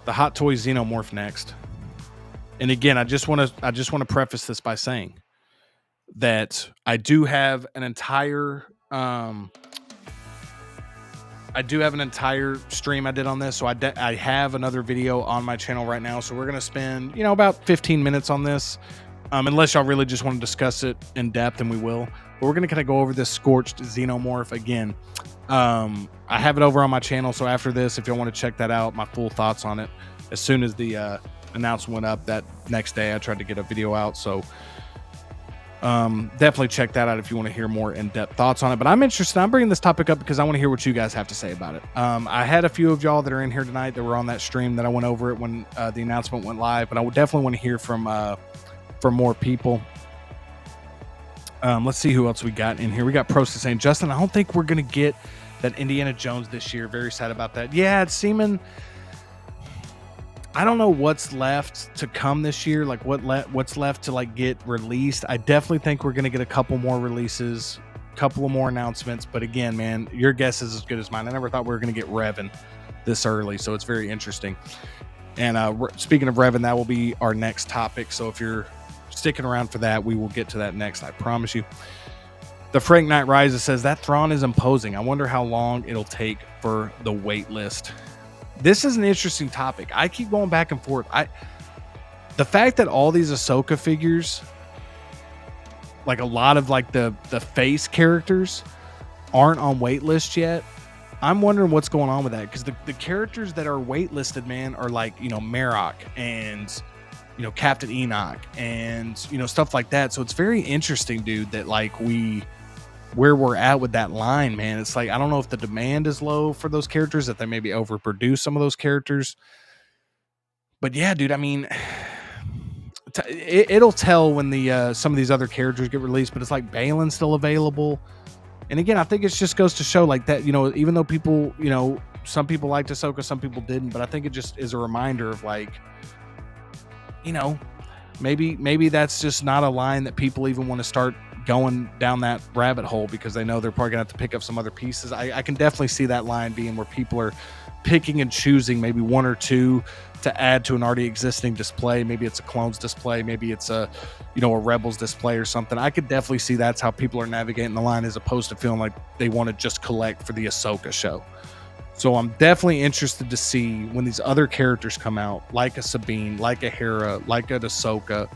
the Hot Toys Xenomorph next. And again, I just want to preface this by saying that I do have an entire stream I did on this. So I have another video on my channel right now. So we're going to spend, about 15 minutes on this. Unless y'all really just want to discuss it in depth, and we will. But we're going to kind of go over this Scorched Xenomorph again. I have it over on my channel, so after this, if y'all want to check that out, my full thoughts on it, as soon as the announcement went up that next day, I tried to get a video out. So definitely check that out if you want to hear more in-depth thoughts on it. But I'm interested. I'm bringing this topic up because I want to hear what you guys have to say about it. I had a few of y'all that are in here tonight that were on that stream that I went over it when the announcement went live, but I would definitely want to hear from more people. Let's see who else we got in here. We got Prosta saying, Justin, I don't think we're going to get that Indiana Jones this year. Very sad about that. Yeah, it's seeming, I don't know what's left to come this year, like what's left to get released. I definitely think we're going to get a couple more releases, couple of more announcements, but again, man, your guess is as good as mine. I never thought we were going to get Revan this early, so it's very interesting. And speaking of Revan, that will be our next topic, so if you're sticking around for that, we will get to that next, I promise you. The Frank Knight Rises says that Thrawn is imposing. I wonder how long it'll take for the wait list. This is an interesting topic. I keep going back and forth. The fact that all these Ahsoka figures, like a lot of the face characters, aren't on wait list yet, I'm wondering what's going on with that, because the characters that are waitlisted, man, are Marok and Captain Enoch and stuff like that. So it's very interesting, dude, that where we're at with that line, man. It's I don't know if the demand is low for those characters, that they maybe overproduce some of those characters. But yeah, dude, I mean, it'll tell when the some of these other characters get released. But it's Balin's still available. And again, I think it just goes to show that, even though people, some people liked Ahsoka, some people didn't, but I think it just is a reminder of maybe that's just not a line that people even want to start going down that rabbit hole, because they know they're probably gonna have to pick up some other pieces. I can definitely see that line being where people are picking and choosing maybe one or two to add to an already existing display. Maybe it's a Clones display, maybe it's a Rebels display or something. I could definitely see that's how people are navigating the line, as opposed to feeling like they want to just collect for the Ahsoka show. So I'm definitely interested to see when these other characters come out, like a Sabine, like a Hera, like a Ahsoka,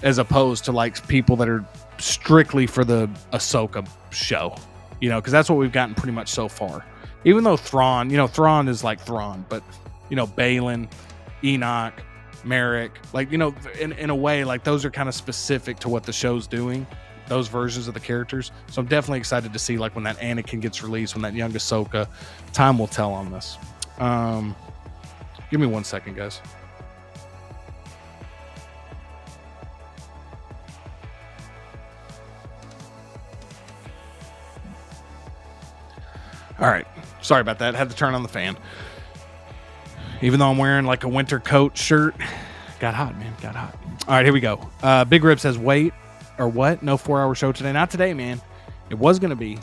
as opposed to people that are strictly for the Ahsoka show, because that's what we've gotten pretty much so far. Even though Thrawn, Thrawn is Thrawn, but Balin, Enoch, Merrick, in a way, those are kind of specific to what the show's doing, those versions of the characters. So I'm definitely excited to see when that Anakin gets released, when that young Ahsoka. Time will tell on this. Give me 1 second, guys. All right, sorry about that. Had to turn on the fan. Even though I'm wearing a winter coat shirt, Got hot, man. Got hot. All right, here we go. Big Rib says, wait, or what? No 4-hour show today. Not today, man. It was going to be,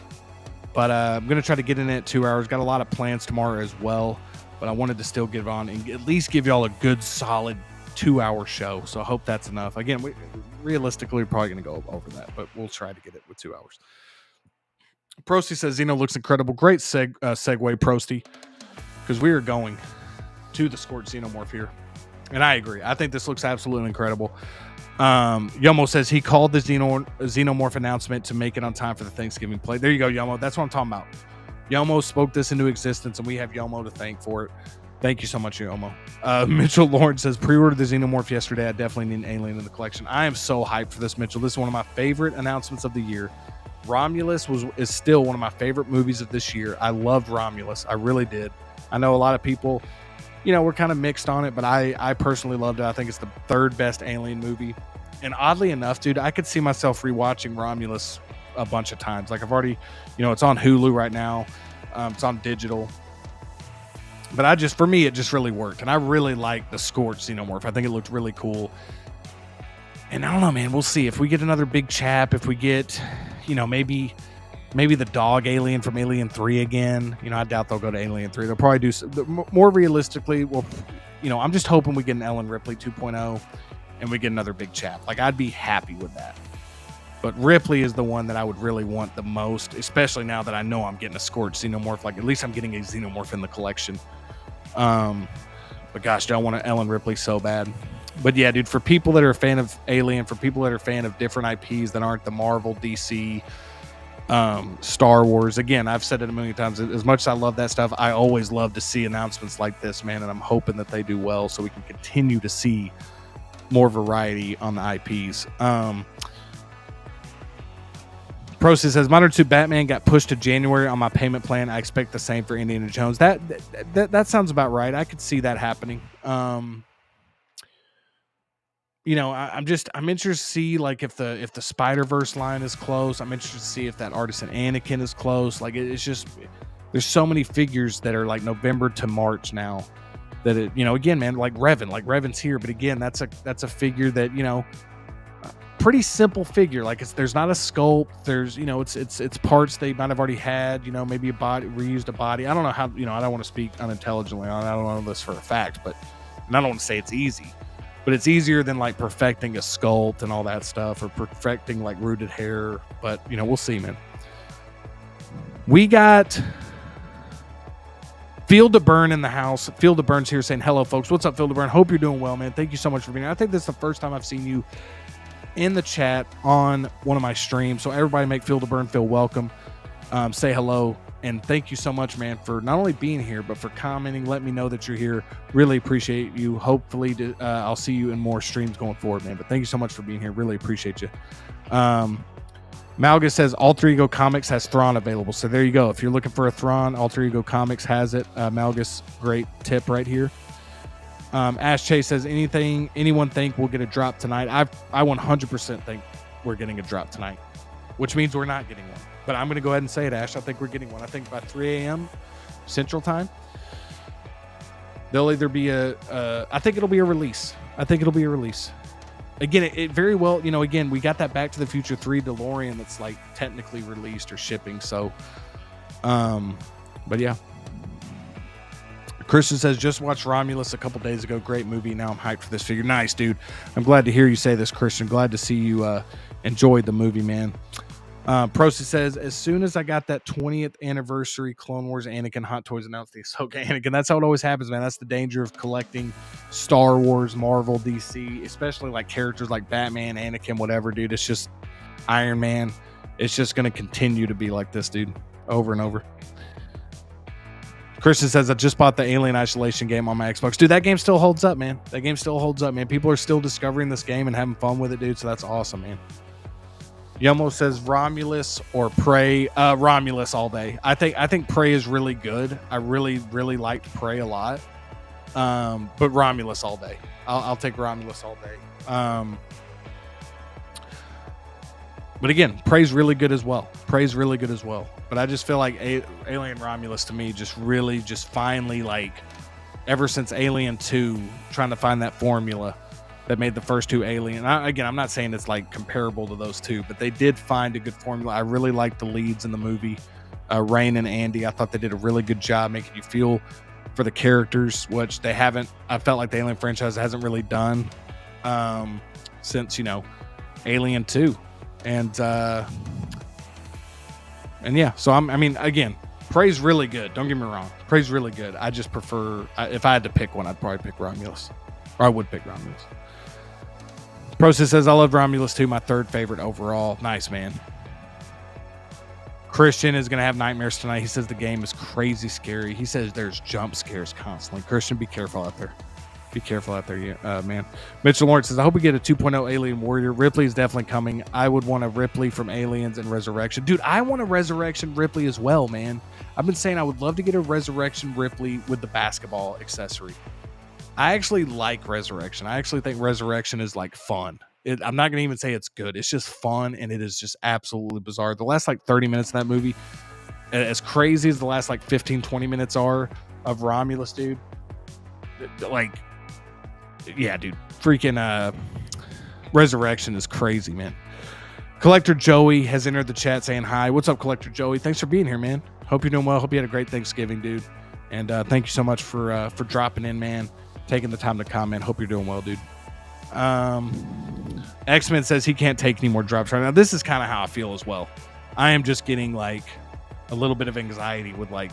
but I'm going to try to get in at 2 hours. Got a lot of plans tomorrow as well, but I wanted to still get on and at least give y'all a good, solid 2-hour show. So I hope that's enough. Again, realistically, we're probably going to go over that, but we'll try to get it with 2 hours. Prosty says, Xeno looks incredible. Great segue, Prosty, because we are going to the Scorched Xenomorph here. And I agree. I think this looks absolutely incredible. Yomo says he called the Xenomorph announcement to make it on time for the Thanksgiving play. There you go, Yomo. That's what I'm talking about. Yomo spoke this into existence, and we have Yomo to thank for it. Thank you so much, Yomo. Mitchell Lawrence says, pre-ordered the Xenomorph yesterday. I definitely need an alien in the collection. I am so hyped for this, Mitchell. This is one of my favorite announcements of the year. Romulus is still one of my favorite movies of this year. I loved Romulus. I really did. I know a lot of people, we're kind of mixed on it, but I personally loved it. I think it's the third best alien movie. And oddly enough, dude, I could see myself rewatching Romulus a bunch of times. Like I've already, it's on Hulu right now. It's on digital. But for me, it just really worked. And I really like the Scorched Xenomorph. I think it looked really cool. And I don't know, man, we'll see. If we get another big chap, if we get, maybe the dog alien from Alien 3 again. I doubt they'll go to Alien 3. They'll probably do more realistically. Well, I'm just hoping we get an Ellen Ripley 2.0 and we get another big chap. Like, I'd be happy with that. But Ripley is the one that I would really want the most, especially now that I know I'm getting a Scorched Xenomorph. Like, at least I'm getting a Xenomorph in the collection. But gosh, I want an Ellen Ripley so bad. But yeah, dude, for people that are a fan of Alien, for people that are a fan of different IPs that aren't the Marvel, DC, Star Wars. Again, I've said it a million times. As much as I love that stuff, I always love to see announcements like this, man. And I'm hoping that they do well so we can continue to see more variety on the IPs. Procy says, Modern 2 Batman got pushed to January on my payment plan. I expect the same for Indiana Jones. That sounds about right. I could see that happening. I'm interested to see like if the Spider-Verse line is close. I'm interested to see if that Artisan Anakin is close. Like it's just, there's so many figures that are like November to March now that it, again, man, like Revan's here, but again, that's a figure that, pretty simple figure. Like there's not a sculpt. There's, it's parts they might have already had, maybe a body, reused a body. I don't know how, I don't want to speak unintelligently on it. I don't know this for a fact, and I don't want to say it's easy. But it's easier than like perfecting a sculpt and all that stuff, or perfecting like rooted hair. But we'll see, man. We got Field to Burn in the house. Field to Burn's here saying, hello, folks. What's up, Field to Burn? Hope you're doing well, man. Thank you so much for being here. I think this is the first time I've seen you in the chat on one of my streams. So everybody make Field to Burn feel welcome. Say hello. And thank you so much, man, for not only being here, but for commenting. Let me know that you're here. Really appreciate you. Hopefully, I'll see you in more streams going forward, man. But thank you so much for being here. Really appreciate you. Malgus says Alter Ego Comics has Thrawn available. So there you go. If you're looking for a Thrawn, Alter Ego Comics has it. Malgus, great tip right here. Ash Chase says, anyone think we'll get a drop tonight? I 100% think we're getting a drop tonight, which means we're not getting one. But I'm going to go ahead and say it, Ash. I think we're getting one. I think by 3 a.m. Central Time, there'll either be I think it'll be a release. Again, it very well, again, we got that Back to the Future 3 DeLorean that's like technically released or shipping. So, but yeah. Christian says, just watched Romulus a couple days ago. Great movie. Now I'm hyped for this figure. Nice, dude. I'm glad to hear you say this, Christian. Glad to see you enjoyed the movie, man. Procy says, as soon as I got that 20th anniversary Clone Wars Anakin Hot Toys announced the Ahsoka Anakin. That's how it always happens, man. That's the danger of collecting Star Wars, Marvel, DC, especially like characters like Batman, Anakin, whatever, dude. It's just Iron Man. It's just going to continue to be like this, dude, over and over. Christian says, I just bought the Alien Isolation game on my Xbox. Dude, that game still holds up, man. People are still discovering this game and having fun with it, dude. So that's awesome, man. Yomo says Romulus or Prey. Romulus all day. I think Prey is really good. I really liked Prey a lot. But Romulus all day. I'll take Romulus all day. But again, Prey's really good as well. But I just feel like Alien Romulus to me just finally, like, ever since Alien 2, trying to find that formula, that made the first two Alien. Again, I'm not saying it's like comparable to those two, but they did find a good formula. I really liked the leads in the movie, Rain and Andy. I thought they did a really good job making you feel for the characters, which they haven't. I felt like the Alien franchise hasn't really done since, you know, Alien 2. And yeah, so I mean, again, Prey's really good. Don't get me wrong. Prey's really good. I just prefer, if I had to pick one, I'd probably pick Romulus. Or I would pick Romulus. Process says, I love Romulus too. My third favorite overall. Nice, man. Christian is going to have nightmares tonight. He says the game is crazy scary. He says there's jump scares constantly. Christian, be careful out there. Be careful out there, man. Mitchell Lawrence says, I hope we get a 2.0 Alien Warrior. Ripley is definitely coming. I would want a Ripley from Aliens and Resurrection. Dude, I want a Resurrection Ripley as well, man. I've been saying I would love to get a Resurrection Ripley with the basketball accessory. I actually like Resurrection. I actually think Resurrection is like fun. I'm not going to even say it's good. It's just fun, and it is just absolutely bizarre. The last like 30 minutes of that movie, as crazy as the last like 15, 20 minutes are of Romulus, dude, like, yeah, dude, freaking Resurrection is crazy, man. Collector Joey has entered the chat saying hi. What's up, Collector Joey? Thanks for being here, man. Hope you're doing well. Hope you had a great Thanksgiving, dude. And thank you so much for dropping in, man. Taking the time to comment. Hope you're doing well, dude. X-Men says he can't take any more drops right now. This is kind of how I feel as well. I am just getting like a little bit of anxiety with like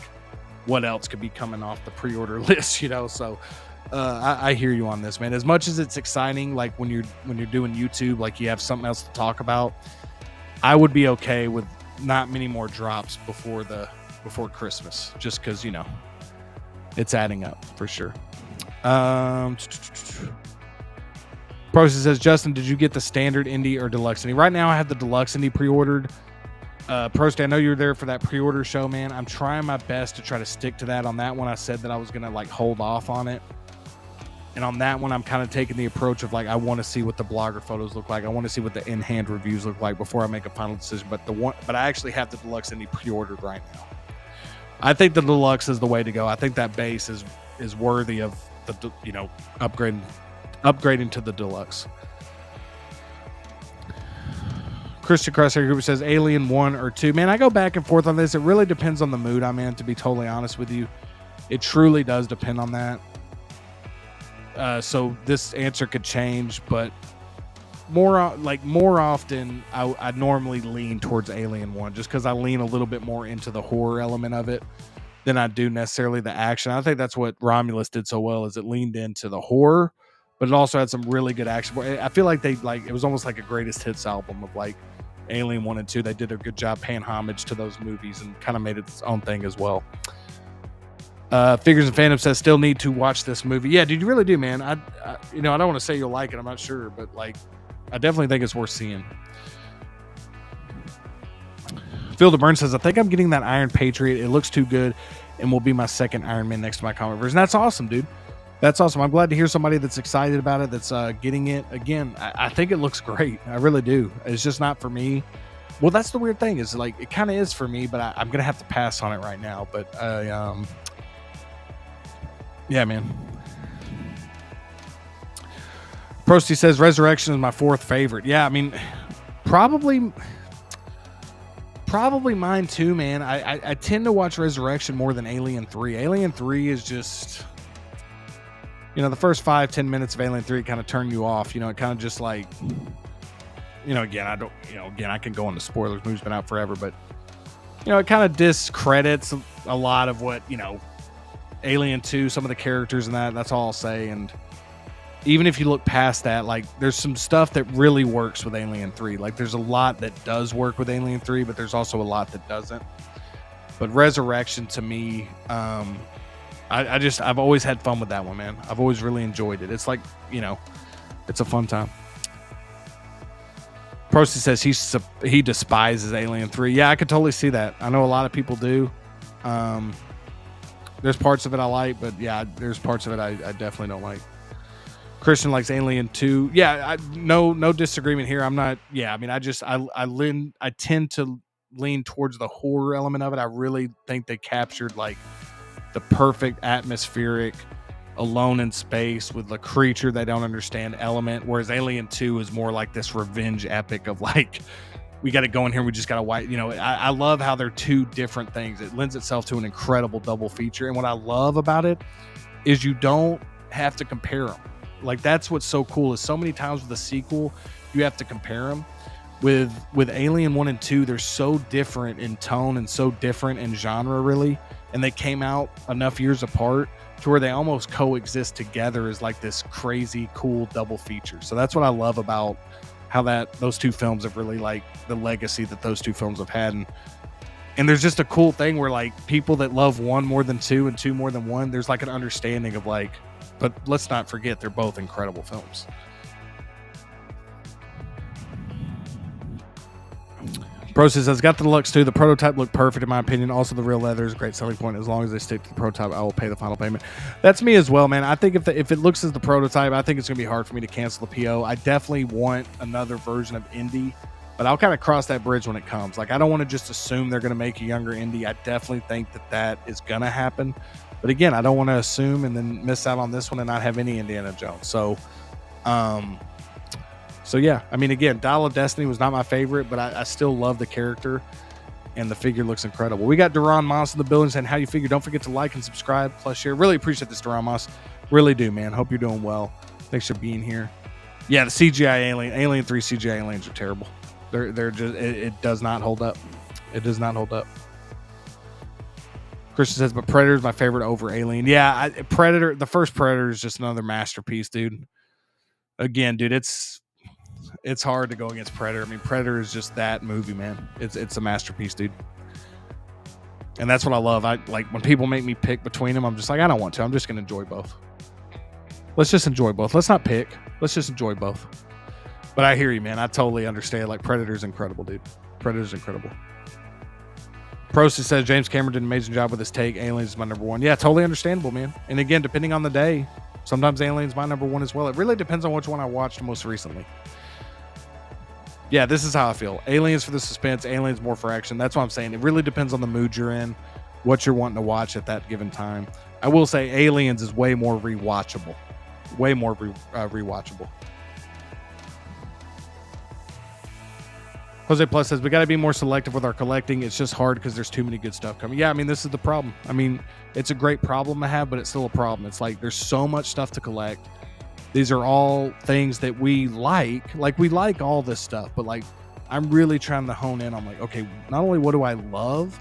what else could be coming off the pre-order list, you know. So I hear you on this, man. As much as it's exciting, like when you're doing YouTube, like you have something else to talk about, I would be okay with not many more drops before Christmas, just because, you know, it's adding up for sure. Process says, Justin, did you get the standard indie or deluxe indie? Right now I have the deluxe indie pre-ordered. Prosty, I know you were there for that pre-order show, man. I'm trying my best to try to stick to that. On that one, I said that I was gonna like hold off on it, and on that one, I'm kind of taking the approach of like I want to see what the blogger photos look like. I want to see what the in-hand reviews look like before I make a final decision. But I actually have the deluxe indie pre-ordered right now. I think the deluxe is the way to go. I think that base is worthy of the, you know, upgrading to the deluxe. Christian Crosshair Group says Alien 1 or 2. Man, I go back and forth on this. It really depends on the mood I'm in, to be totally honest with you. It truly does depend on that. So this answer could change, but more often I normally lean towards Alien 1 just because I lean a little bit more into the horror element of it than I do necessarily the action. I think that's what Romulus did so well, is it leaned into the horror, but it also had some really good action. I feel like it was almost like a greatest hits album of like Alien 1 and 2. They did a good job paying homage to those movies and kind of made it its own thing as well. Figures and Phantom says, still need to watch this movie. Yeah, dude, you really do, man. I don't want to say you'll like it. I'm not sure, but like, I definitely think it's worth seeing. Phil DeBurn says, I think I'm getting that Iron Patriot. It looks too good and will be my second Iron Man next to my comic version. That's awesome, dude. That's awesome. I'm glad to hear somebody that's excited about it, that's getting it. Again, I think it looks great. I really do. It's just not for me. Well, that's the weird thing, is like it kind of is for me, but I'm going to have to pass on it right now. But yeah, man. Prosty says Resurrection is my fourth favorite. Yeah, I mean, probably mine too, man. I tend to watch Resurrection more than Alien 3. Alien 3 is just, you know, the first 5-10 minutes of Alien 3 kind of turn you off. You know, it kind of just like, you know, again, I can go into spoilers. The movie's been out forever, but, you know, it kind of discredits a lot of what, you know, Alien 2, some of the characters and that's all I'll say. And even if you look past that, like there's some stuff that really works with Alien 3. Like there's a lot that does work with Alien 3, but there's also a lot that doesn't. But Resurrection to me, I've always had fun with that one, man. I've always really enjoyed it. It's like, you know, it's a fun time. Prosty says he despises Alien 3. Yeah, I could totally see that. I know a lot of people do. There's parts of it I like, but yeah, there's parts of it I definitely don't like. Christian likes Alien 2. Yeah, no disagreement here. I'm not. Yeah, I mean, I tend to lean towards the horror element of it. I really think they captured like the perfect atmospheric alone in space with a creature they don't understand element, whereas Alien 2 is more like this revenge epic of like, we got to go in here, we just got to wipe, I love how they're two different things. It lends itself to an incredible double feature, and what I love about it is you don't have to compare them. Like, that's what's so cool, is so many times with a sequel you have to compare them. With Alien 1 and 2, they're so different in tone and so different in genre, really, and they came out enough years apart to where they almost coexist together as like this crazy cool double feature. So that's what I love about how those two films have really, like, the legacy that those two films have had. And there's just a cool thing where, like, people that love one more than two and two more than one, there's like an understanding of, like, but let's not forget they're both incredible films. Brosis says, got the deluxe too. The prototype looked perfect in my opinion. Also, the real leather is a great selling point. As long as they stick to the prototype, I will pay the final payment. That's me as well, man. I think if it looks as the prototype, I think it's going to be hard for me to cancel the PO. I definitely want another version of Indy, but I'll kind of cross that bridge when it comes. Like, I don't want to just assume they're going to make a younger Indy. I definitely think that is going to happen. But again, I don't want to assume and then miss out on this one and not have any Indiana Jones. So yeah, I mean, again, Dial of Destiny was not my favorite, but I still love the character, and the figure looks incredible. We got Duran Moss in the building saying, how you figure? Don't forget to like and subscribe, plus share. Really appreciate this, Duran Moss. Really do, man. Hope you're doing well. Thanks for being here. Yeah, the CGI Alien 3 CGI aliens are terrible. They're just, it does not hold up. It does not hold up. Christian says, but Predator is my favorite over Alien. Yeah, Predator, the first Predator is just another masterpiece, dude. Again, dude, it's hard to go against Predator. I mean, Predator is just that movie, man. It's a masterpiece, dude. And that's what I love. I like when people make me pick between them. I'm just like, I don't want to. I'm just gonna enjoy both. Let's just enjoy both. Let's not pick. Let's just enjoy both. But I hear you, man. I totally understand. Like, Predator's incredible, dude. Predator's incredible. Prost says James Cameron did an amazing job with his take. Aliens is my number one. Yeah, totally understandable, man. And again, depending on the day, sometimes Aliens my number one as well. It really depends on which one I watched most recently. Yeah, this is how I feel. Aliens for the suspense, Aliens more for action. That's what I'm saying. It really depends on the mood you're in, what you're wanting to watch at that given time. I will say Aliens is way more rewatchable. Way more rewatchable. Jose Plus says, we got to be more selective with our collecting. It's just hard because there's too many good stuff coming. Yeah, I mean, this is the problem. I mean, it's a great problem to have, but it's still a problem. It's like there's so much stuff to collect. These are all things that we like. Like, we like all this stuff, but like, I'm really trying to hone in on like, okay, not only what do I love,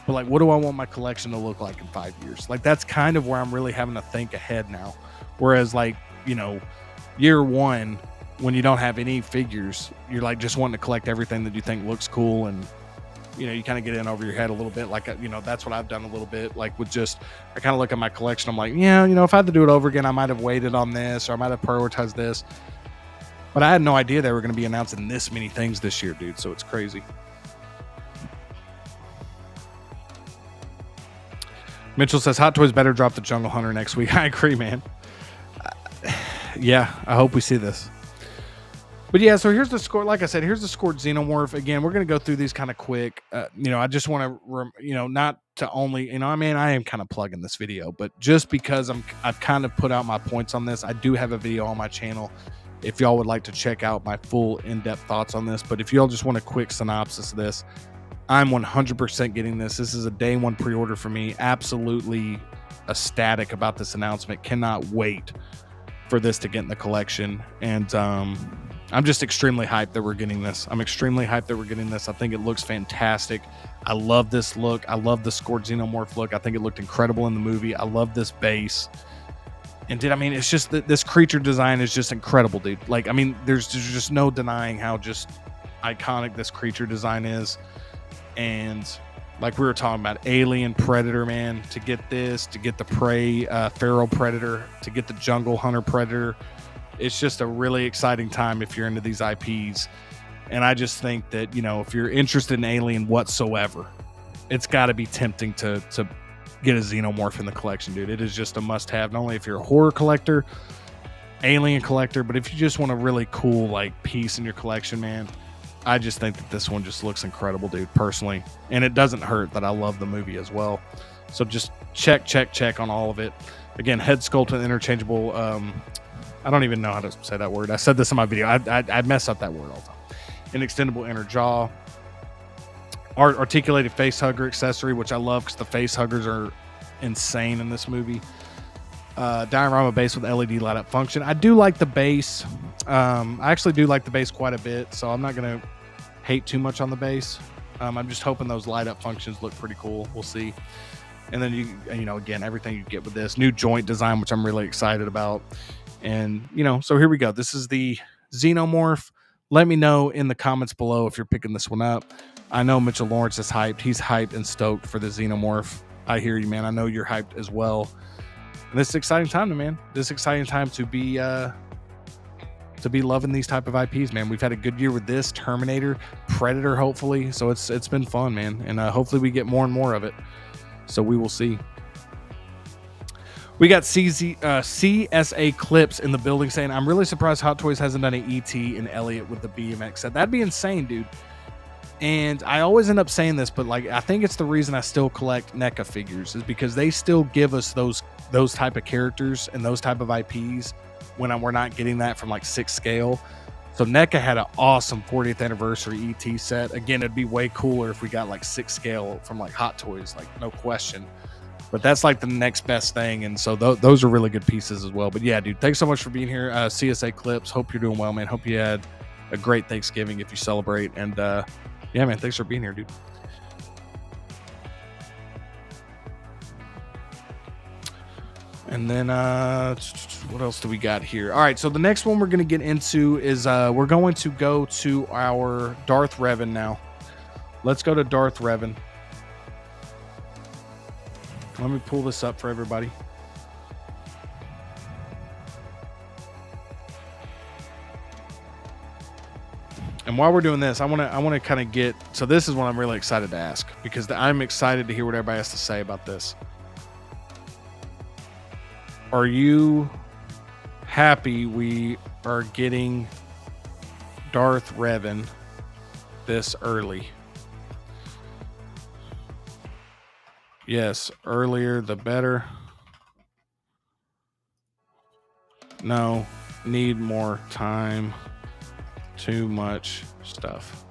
but like, what do I want my collection to look like in 5 years? Like, that's kind of where I'm really having to think ahead now. Whereas, like, year one, when you don't have any figures, you're like just wanting to collect everything that you think looks cool, and you kind of get in over your head a little bit. Like, that's what I've done a little bit. Like, with just, I kind of look at my collection, I'm like, yeah, if I had to do it over again, I might have waited on this, or I might have prioritized this. But I had no idea they were going to be announcing this many things this year, dude. So it's crazy. Mitchell says Hot Toys better drop the Jungle Hunter next week. I agree, man. Yeah, I hope we see this. But yeah, so here's the score. Like I said, here's the scored Xenomorph. Again, we're going to go through these kind of quick. I just want to, not to only, I am kind of plugging this video, but just because I've kind of put out my points on this, I do have a video on my channel if y'all would like to check out my full in-depth thoughts on this. But if y'all just want a quick synopsis of this, I'm 100% getting this. This is a day one pre-order for me. Absolutely ecstatic about this announcement. Cannot wait for this to get in the collection. And I'm just extremely hyped that we're getting this. I'm extremely hyped that we're getting this. I think it looks fantastic. I love this look. I love the scored Xenomorph look. I think it looked incredible in the movie. I love this base. And it's just that this creature design is just incredible, dude. Like, there's just no denying how just iconic this creature design is. And like we were talking about, Alien, Predator, man, to get this, to get the Prey, Feral Predator, to get the Jungle Hunter Predator, it's just a really exciting time if you're into these IPs. And I just think that, if you're interested in Alien whatsoever, it's got to be tempting to get a Xenomorph in the collection, dude. It is just a must-have, not only if you're a horror collector, Alien collector, but if you just want a really cool, like, piece in your collection, man, I just think that this one just looks incredible, dude, personally. And it doesn't hurt that I love the movie as well. So just check on all of it. Again, head sculpt and interchangeable. I don't even know how to say that word. I said this in my video. I mess up that word all the time. An extendable inner jaw. Articulated face hugger accessory, which I love because the face huggers are insane in this movie. Diorama base with LED light up function. I do like the base. I actually do like the base quite a bit, so I'm not going to hate too much on the base. I'm just hoping those light up functions look pretty cool. We'll see. And then you know, again, everything you get with this new joint design, which I'm really excited about. And, you know, so here we go. This is the Xenomorph. Let me know in the comments below if you're picking this one up. I know Mitchell Lawrence is hyped. He's hyped and stoked for the Xenomorph. I hear you, man. I know you're hyped as well. And this is an exciting time, man. This is an exciting time to be loving these type of IPs, man. We've had a good year with this, Terminator, Predator, hopefully. So it's been fun, man. And hopefully we get more and more of it. So we will see. We got CSA Clips in the building saying, I'm really surprised Hot Toys hasn't done an ET and Elliot with the BMX set. That'd be insane, dude. And I always end up saying this, but like I think it's the reason I still collect NECA figures is because they still give us those type of characters and those type of IPs when we're not getting that from like 6 scale. So NECA had an awesome 40th anniversary ET set. Again, it'd be way cooler if we got like 6 scale from like Hot Toys, like no question. But that's like the next best thing. And so those are really good pieces as well. But yeah, dude, thanks so much for being here. CSA Clips. Hope you're doing well, man. Hope you had a great Thanksgiving if you celebrate. And yeah, man, thanks for being here, dude. And then what else do we got here? All right, so the next one we're going to get into is we're going to go to our Darth Revan now. Let's go to Darth Revan. Let me pull this up for everybody. And while we're doing this, I want to kind of get, so this is what I'm really excited to ask because I'm excited to hear what everybody has to say about this. Are you happy we are getting Darth Revan this early? Yes, earlier the better. No, need more time. Too much stuff.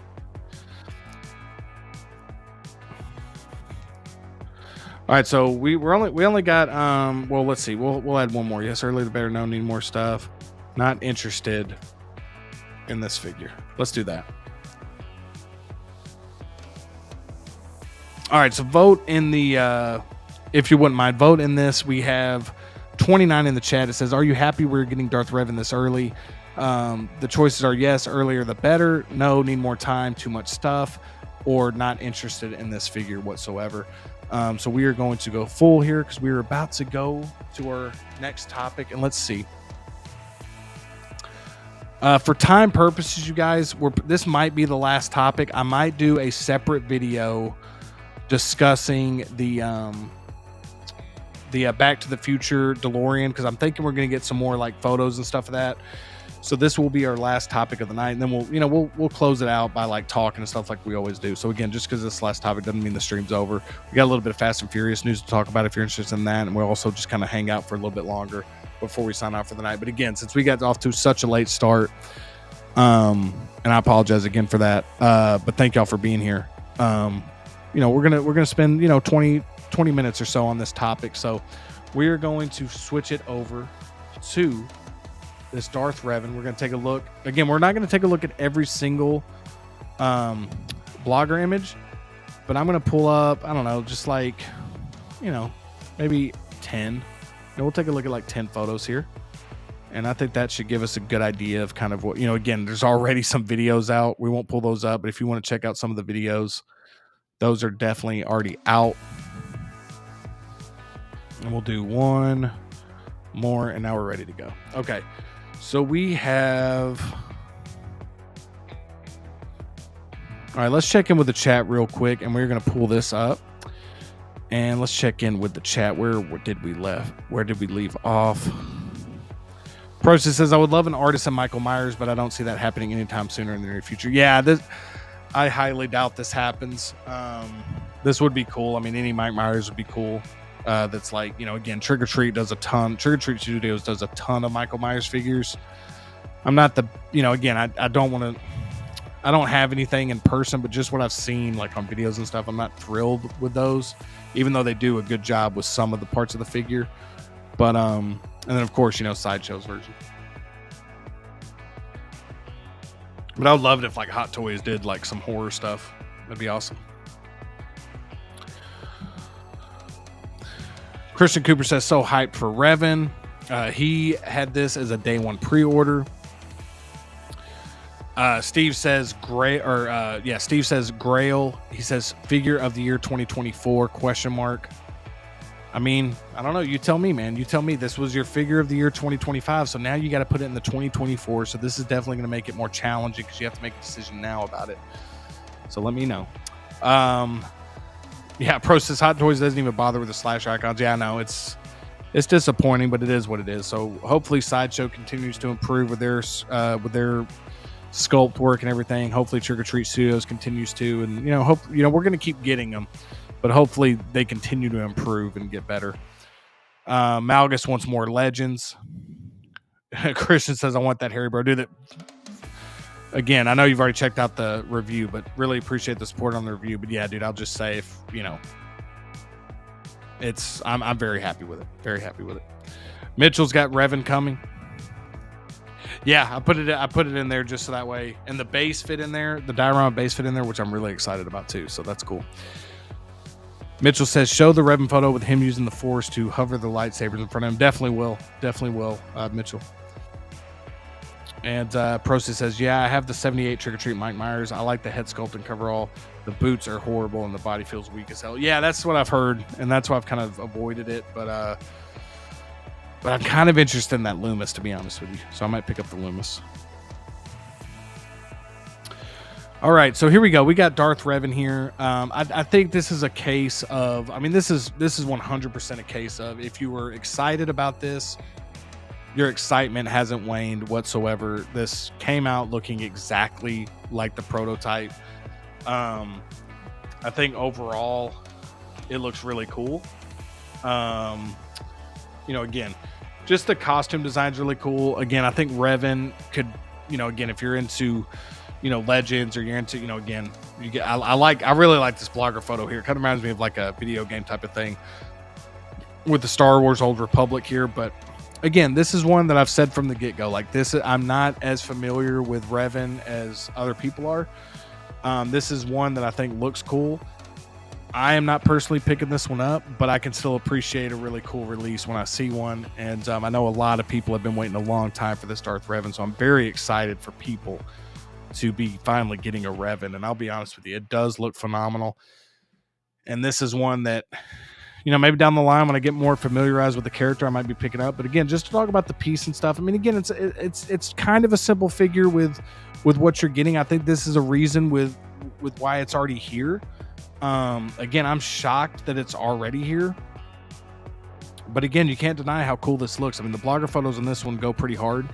All right, so we only got well, let's see. We'll add one more. Yes, earlier the better. No, need more stuff. Not interested in this figure. Let's do that. All right, so vote in the if you wouldn't mind, vote in this. We have 29 in the chat. It says, "Are you happy we're getting Darth Revan this early?" The choices are yes, earlier the better. No, need more time. Too much stuff. Or not interested in this figure whatsoever. So we are going to go full here because we are about to go to our next topic. And let's see. For time purposes, you guys, this might be the last topic. I might do a separate video discussing the Back to the Future DeLorean because I'm thinking we're going to get some more like photos and stuff of that. So this will be our last topic of the night, and then we'll close it out by like talking and stuff like we always do. So again, just because this last topic doesn't mean the stream's over. We got a little bit of Fast and Furious news to talk about if you're interested in that, and we'll also just kind of hang out for a little bit longer before we sign off for the night. But again, since we got off to such a late start, and I apologize again for that. But thank y'all for being here. We're gonna spend 20 minutes or so on this topic. So we're going to switch it over to this Darth Revan. We're going to take a look. Again, we're not going to take a look at every single blogger image, but I'm going to pull up, I don't know, just like, maybe 10. And we'll take a look at like 10 photos here. And I think that should give us a good idea of kind of what, again, there's already some videos out. We won't pull those up, but if you want to check out some of the videos, those are definitely already out. And we'll do one more, and now we're ready to go. Okay. So we have, all right, let's check in with the chat real quick, and we're going to pull this up, and let's check in with the chat. Where did we leave off? Process says, I would love an artist in Michael Myers, but I don't see that happening anytime sooner in the near future. Yeah, I highly doubt this happens. This would be cool. I mean, any Mike Myers would be cool. that's like, again, Trick or Treat does a ton. Trick or Treat Studios does a ton of Michael Myers figures. I'm not the, again, I don't have anything in person, but just what I've seen like on videos and stuff, I'm not thrilled with those, even though they do a good job with some of the parts of the figure. But and then of course, Sideshow's version. But I would love it if like Hot Toys did like some horror stuff. That'd be awesome. Christian Cooper says, so hyped for Revan. He had this as a day one pre-order. Steve says Steve says Grail. He says figure of the year 2024 ? I mean, I don't know. You tell me, man. You tell me. This was your figure of the year 2025. So now you got to put it in the 2024. So this is definitely going to make it more challenging because you have to make a decision now about it. So let me know. Yeah, Pro says Hot Toys doesn't even bother with the slasher icons. Yeah, I know. It's disappointing, but it is what it is. So hopefully Sideshow continues to improve with their sculpt work and everything. Hopefully Trick or Treat Studios continues to, and we're going to keep getting them. But hopefully they continue to improve and get better. Malgus wants more Legends. Christian says, I want that Harry Bro. Dude, again, I know you've already checked out the review, but really appreciate the support on the review. But yeah, dude, I'll just say if, I'm very happy with it. Very happy with it. Mitchell's got Revan coming. Yeah, I put it in there just so that way. And the base fit in there. The diorama base fit in there, which I'm really excited about too. So that's cool. Mitchell says, show the Revan photo with him using the Force to hover the lightsabers in front of him. Definitely will, Mitchell. And Prost says, yeah, I have the 78 Trick or Treat Mike Myers. I like the head sculpt and coverall. The boots are horrible and the body feels weak as hell. Yeah, that's what I've heard, and that's why I've kind of avoided it. But I'm kind of interested in that Loomis, to be honest with you. So I might pick up the Loomis. All right, so here we go. We got Darth Revan here. I think this is a case of, this is 100% a case of, if you were excited about this, your excitement hasn't waned whatsoever. This came out looking exactly like the prototype. I think overall it looks really cool. Again, just the costume design's really cool. Again, I think Revan could, again, if you're into Legends, or you're into, again, you get, I really like this blogger photo here. It kind of reminds me of like a video game type of thing with the Star Wars Old Republic here. But again, this is one that I've said from the get-go, like this, I'm not as familiar with Revan as other people are. This is one that I think looks cool. I am not personally picking this one up, but I can still appreciate a really cool release when I see one. And I know a lot of people have been waiting a long time for this Darth Revan, so I'm very excited for people to be finally getting a Revan. And I'll be honest with you, it does look phenomenal. And this is one that, maybe down the line when I get more familiarized with the character, I might be picking up. But again, just to talk about the piece and stuff, again, it's kind of a simple figure with what you're getting. I think this is a reason with why it's already here. Again, I'm shocked that it's already here. But again, you can't deny how cool this looks. The blogger photos on this one go pretty hard.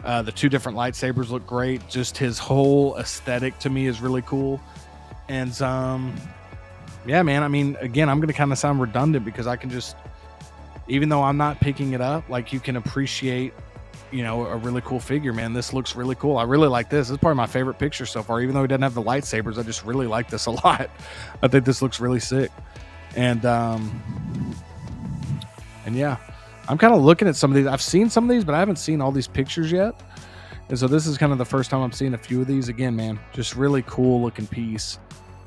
The two different lightsabers look great. Just his whole aesthetic to me is really cool. And yeah, man, again, I'm going to kind of sound redundant because I can just, even though I'm not picking it up, like you can appreciate, a really cool figure, man. This looks really cool. I really like this. This is probably my favorite picture so far. Even though he doesn't have the lightsabers, I just really like this a lot. I think this looks really sick. And yeah, I'm kind of looking at some of these. I've seen some of these, but I haven't seen all these pictures yet. And so this is kind of the first time I'm seeing a few of these. Again, man, just really cool looking piece.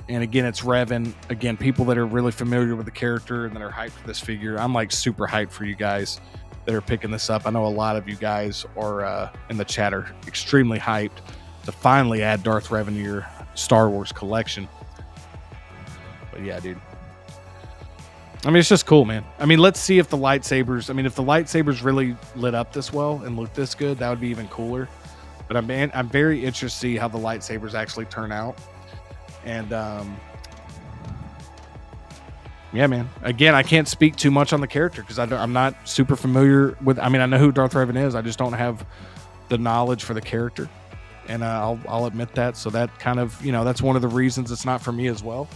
And again, it's Revan. Again, people that are really familiar with the character and that are hyped for this figure. I'm like super hyped for you guys that are picking this up. I know a lot of you guys are in the chat are extremely hyped to finally add Darth Revan to your Star Wars collection. But yeah, dude. It's just cool, man. Let's see if the lightsabers, if the lightsabers really lit up this well and looked this good, that would be even cooler. But I'm very interested to see how the lightsabers actually turn out. And yeah, man. Again, I can't speak too much on the character because I'm not super familiar with. I know who Darth Revan is. I just don't have the knowledge for the character, and I'll admit that. So that kind of, that's one of the reasons it's not for me as well.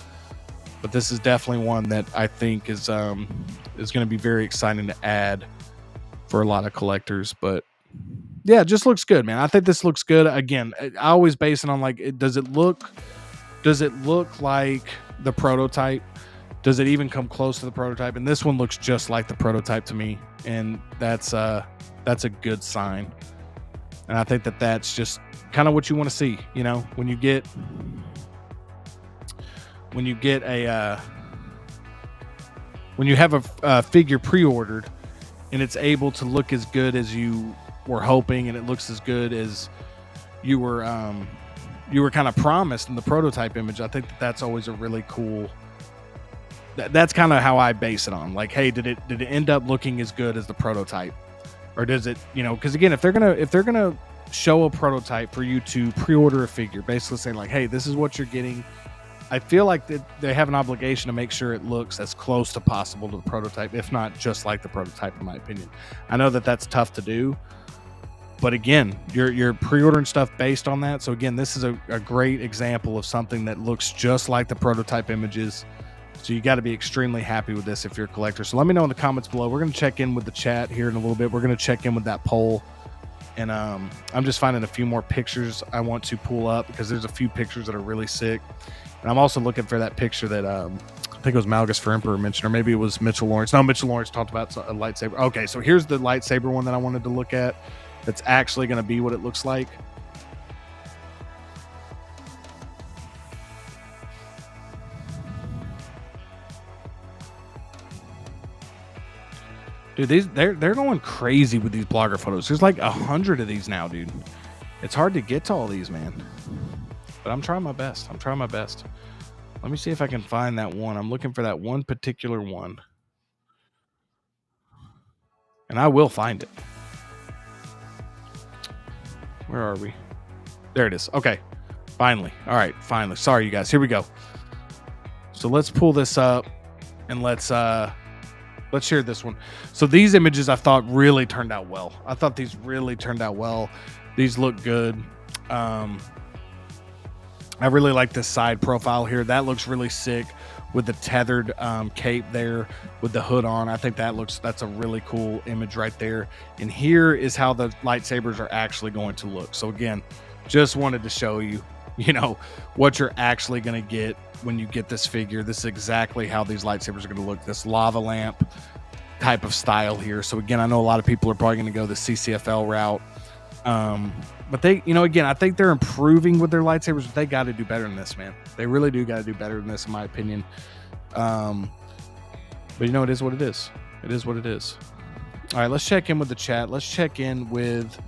But this is definitely one that I think is going to be very exciting to add for a lot of collectors. But yeah, it just looks good, man. I think this looks good. Again, I always base it on like, does it look like the prototype? Does it even come close to the prototype? And this one looks just like the prototype to me, and that's a good sign. And I think that that's just kind of what you want to see, you know, when you get a when you have a figure pre-ordered and it's able to look as good as you were hoping, and it looks as good as you were kind of promised in the prototype image. I think that that's always a really cool. That's kind of how I base it on. Like, hey, did it end up looking as good as the prototype, or does it? You know, because again, if they're gonna show a prototype for you to pre-order a figure, basically saying like, hey, this is what you're getting. I feel like they have an obligation to make sure it looks as close to possible to the prototype, if not just like the prototype, in my opinion. I know that that's tough to do, but again, you're pre-ordering stuff based on that. So again, this is a great example of something that looks just like the prototype images. So you got to be extremely happy with this if you're a collector. So let me know in the comments below. We're going to check in with the chat here in a little bit. We're going to check in with that poll. And I'm just finding a few more pictures I want to pull up, because there's a few pictures that are really sick. And I'm also looking for that picture that I think it was Malgus for Emperor mentioned, or maybe it was Mitchell Lawrence. No, Mitchell Lawrence talked about a lightsaber. Okay, so here's the lightsaber one that I wanted to look at. That's actually going to be what it looks like. Dude, they're going crazy with these blogger photos. There's like 100 of these now, dude. It's hard to get to all these, man. But I'm trying my best. Let me see if I can find that one. I'm looking for that one particular one. And I will find it. Where are we? There it is. Okay. Finally. All right. Finally. Sorry, you guys. Here we go. So let's pull this up and let's share this one. So these images I thought really turned out well. These look good. I really like this side profile here. That looks really sick with the tethered cape there with the hood on. I think that's a really cool image right there. And here is how the lightsabers are actually going to look. So again, just wanted to show you, you know, what you're actually going to get when you get this figure. This is exactly how these lightsabers are going to look. This lava lamp type of style here. So again, I know a lot of people are probably going to go the CCFL route. But they, you know, again, I think they're improving with their lightsabers, but they got to do better than this, man. They really do got to do better than this, in my opinion. But you know, it is what it is. It is what it is. All right, let's check in with the chat. Let's check in with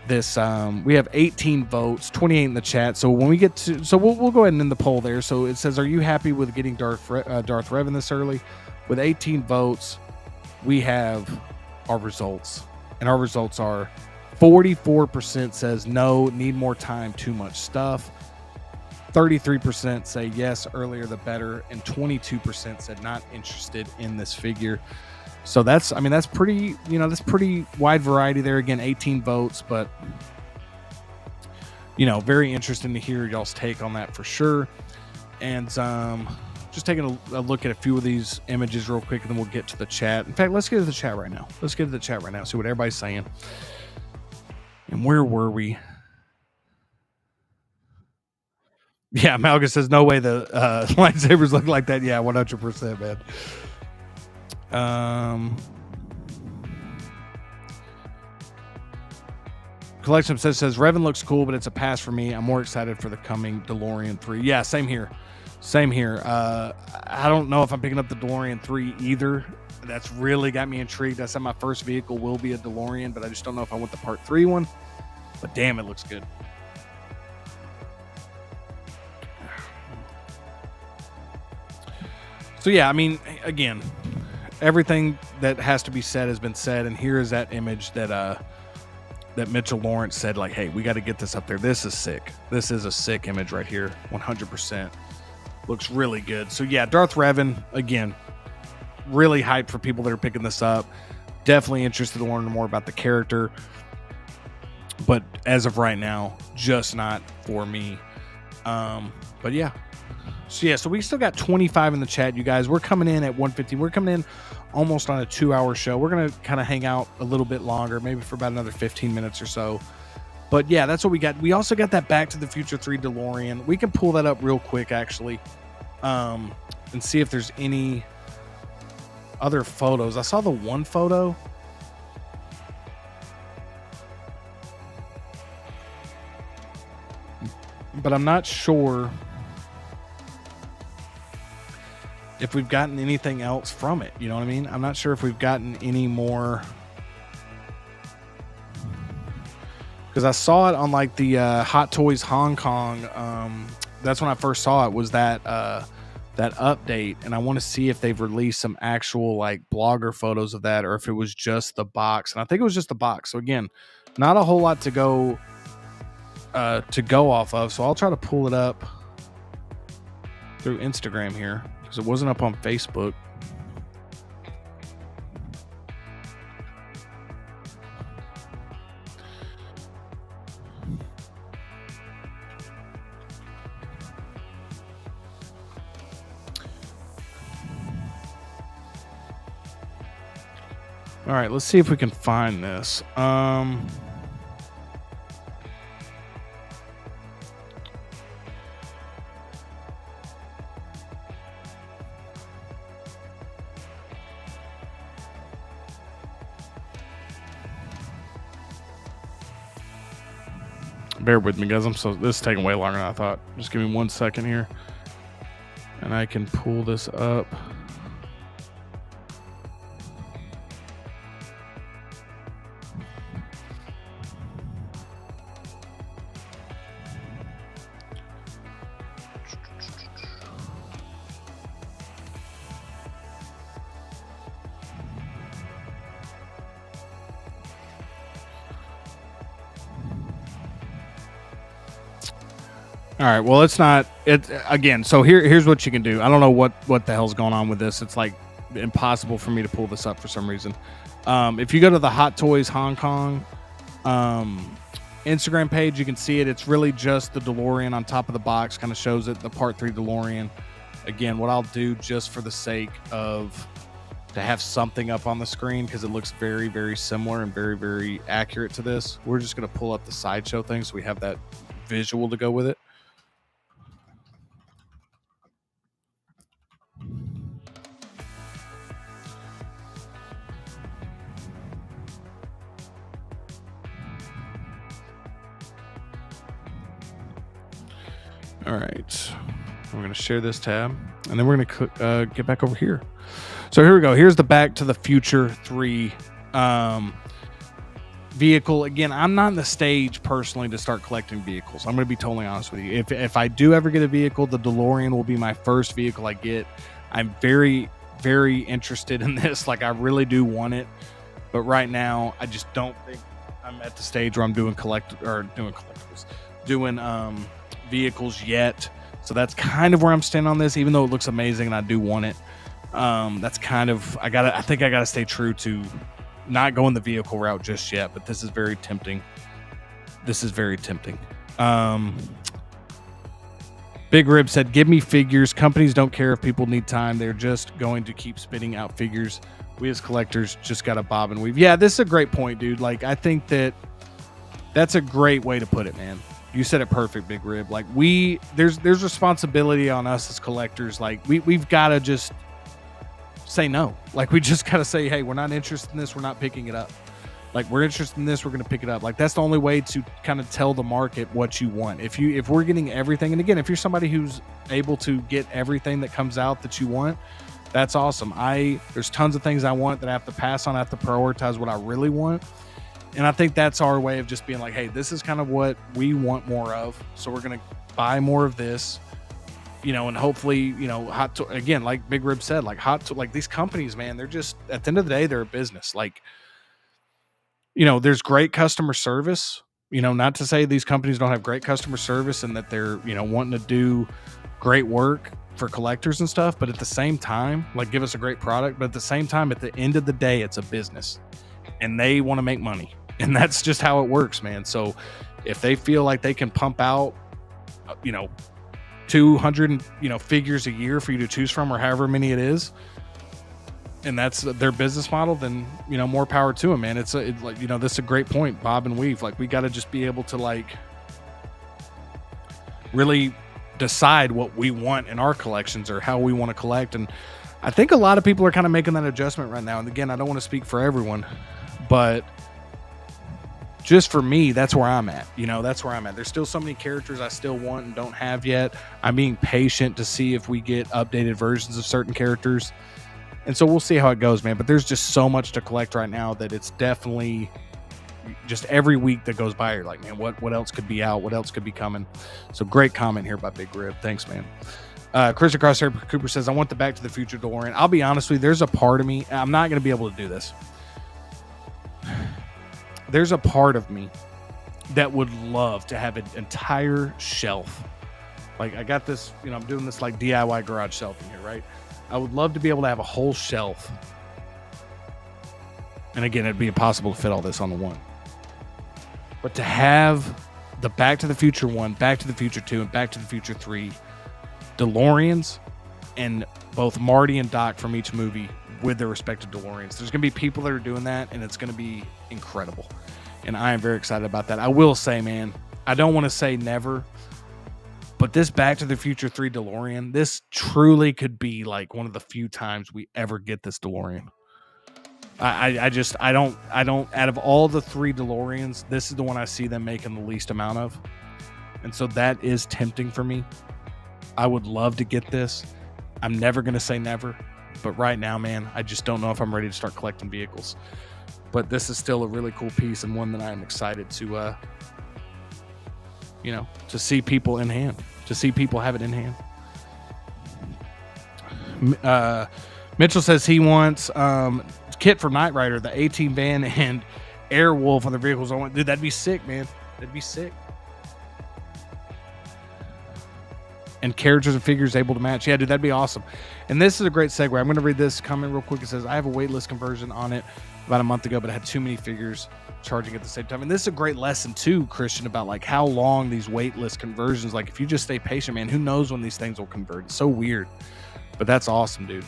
this. We have 18 votes, 28 in the chat. So when we get to, so we'll go ahead and end the poll there. So it says, are you happy with getting Darth Revan this early? With 18 votes, we have our results, and our results are 44% says no, need more time, too much stuff. 33% say yes, earlier the better, and 22% said not interested in this figure. So that's pretty, you know, that's pretty wide variety there. Again, 18 votes, but you know, very interesting to hear y'all's take on that for sure. And just taking a look at a few of these images real quick, and then we'll get to the chat. In fact, let's get to the chat right now. See what everybody's saying. And where were we? Yeah, Malgus says, no way the lightsabers look like that. Yeah, 100%, man. Collection says Revan looks cool, but it's a pass for me. I'm more excited for the coming DeLorean 3. Yeah, same here. I don't know if I'm picking up the DeLorean 3 either. That's really got me intrigued. I said my first vehicle will be a DeLorean, but I just don't know if I want the Part 3 one. But damn, it looks good. So yeah, I mean, again, everything that has to be said has been said, and here is that image that Mitchell Lawrence said, like, hey, we got to get this up there. This is sick. This is a sick image right here. 100%. Looks really good. So yeah, Darth Revan, again, really hyped for people that are picking this up. Definitely interested to learn more about the character. But as of right now, just not for me. But yeah, So yeah, so we still got 25 in the chat, you guys. We're coming in at 150. We're coming in almost on a 2-hour show. We're gonna kind of hang out a little bit longer, maybe for about another 15 minutes or so. But yeah, that's what we got. We also got that Back to the Future 3 DeLorean. We can pull that up real quick, actually, and see if there's any other photos. I saw the one photo. But I'm not sure if we've gotten anything else from it. You know what I mean? I'm not sure if we've gotten any more. Because I saw it on like the Hot Toys Hong Kong. That's when I first saw it, was that that update. And I want to see if they've released some actual like blogger photos of that, or if it was just the box. And I think it was just the box. So again, not a whole lot to go off of. So I'll try to pull it up through Instagram here, because it wasn't up on Facebook. All right, let's see if we can find this. Bear with me, guys. This is taking way longer than I thought. Just give me 1 second here, and I can pull this up. All right, well, it's not it again. So here's what you can do. I don't know what the hell's going on with this. It's like impossible for me to pull this up for some reason. If you go to the Hot Toys Hong Kong Instagram page, you can see it. It's really just the DeLorean on top of the box, kind of shows it, the Part 3 DeLorean. Again, what I'll do, just for the sake of to have something up on the screen, because it looks very, very similar and very, very accurate to this, we're just going to pull up the sideshow thing so we have that visual to go with it. All right, we're going to share this tab, and then we're going to get back over here. So here we go. Here's the Back to the Future 3 vehicle. Again, I'm not in the stage personally to start collecting vehicles. I'm going to be totally honest with you. If I do ever get a vehicle, the DeLorean will be my first vehicle I get. I'm very, very interested in this. Like, I really do want it, but right now I just don't think I'm at the stage where I'm doing vehicles yet. So that's kind of where I'm standing on this, even though it looks amazing and I do want it. That's kind of, I think I gotta stay true to not going the vehicle route just yet, but this is very tempting. Big Rib said, give me figures. Companies don't care if people need time. They're just going to keep spitting out figures. We as collectors just gotta bob and weave. Yeah, this is a great point, dude. Like, I think that's a great way to put it, man. You said it perfect, Big Rib. Like, there's responsibility on us as collectors. Like, we've got to just say no. Like, we just got to say, hey, we're not interested in this. We're not picking it up. Like, we're interested in this. We're going to pick it up. Like, that's the only way to kind of tell the market what you want. If we're getting everything, and again, if you're somebody who's able to get everything that comes out that you want, that's awesome. There's tons of things I want that I have to pass on. I have to prioritize what I really want. And I think that's our way of just being like, hey, this is kind of what we want more of. So we're going to buy more of this, and hopefully, again, like Big Rib said, like these companies, man, they're just, at the end of the day, they're a business. Like, there's great customer service, not to say these companies don't have great customer service and that they're, wanting to do great work for collectors and stuff. But at the same time, like, give us a great product. But at the same time, at the end of the day, it's a business and they want to make money. And that's just how it works, man. So if they feel like they can pump out, 200, figures a year for you to choose from, or however many it is, and that's their business model, then, more power to them, man. This is a great point, Bob and Weave. Like, we got to just be able to, like, really decide what we want in our collections or how we want to collect. And I think a lot of people are kind of making that adjustment right now. And again, I don't want to speak for everyone, but just for me, that's where I'm at. That's where I'm at. There's still so many characters I still want and don't have yet. I'm being patient to see if we get updated versions of certain characters. And so we'll see how it goes, man. But there's just so much to collect right now that it's definitely just every week that goes by, you're like, man, what else could be out? What else could be coming? So great comment here by Big Rib. Thanks, man. Christian Crosshair Cooper says, I want the Back to the Future DeLorean. I'll be honest with you, there's a part of me, I'm not going to be able to do this. There's a part of me that would love to have an entire shelf. Like, I got this, I'm doing this like DIY garage shelf in here, right? I would love to be able to have a whole shelf. And again, it'd be impossible to fit all this on the one. But to have the Back to the Future 1, Back to the Future 2, and Back to the Future 3 DeLoreans, and both Marty and Doc from each movie with their respective DeLoreans. There's going to be people that are doing that, and it's going to be incredible. And I am very excited about that. I will say, man, I don't want to say never, but this Back to the Future 3 DeLorean, this truly could be like one of the few times we ever get this DeLorean. I don't, out of all the 3 DeLoreans, this is the one I see them making the least amount of. And so that is tempting for me. I would love to get this. I'm never going to say never, but right now, man, I just don't know if I'm ready to start collecting vehicles. But this is still a really cool piece, and one that I am excited to, to see people in hand, to see people have it in hand. Mitchell says he wants Kit from Knight Rider, the A-Team van, and Airwolf on their vehicles. Dude, that'd be sick, man. That'd be sick. And characters and figures able to match. Yeah, dude, that'd be awesome. And this is a great segue. I'm going to read this comment real quick. It says, I have a waitlist conversion on it about a month ago, but I had too many figures charging at the same time. And this is a great lesson too, Christian, about like how long these waitlist conversions, like if you just stay patient, man, who knows when these things will convert. It's so weird, but that's awesome, dude.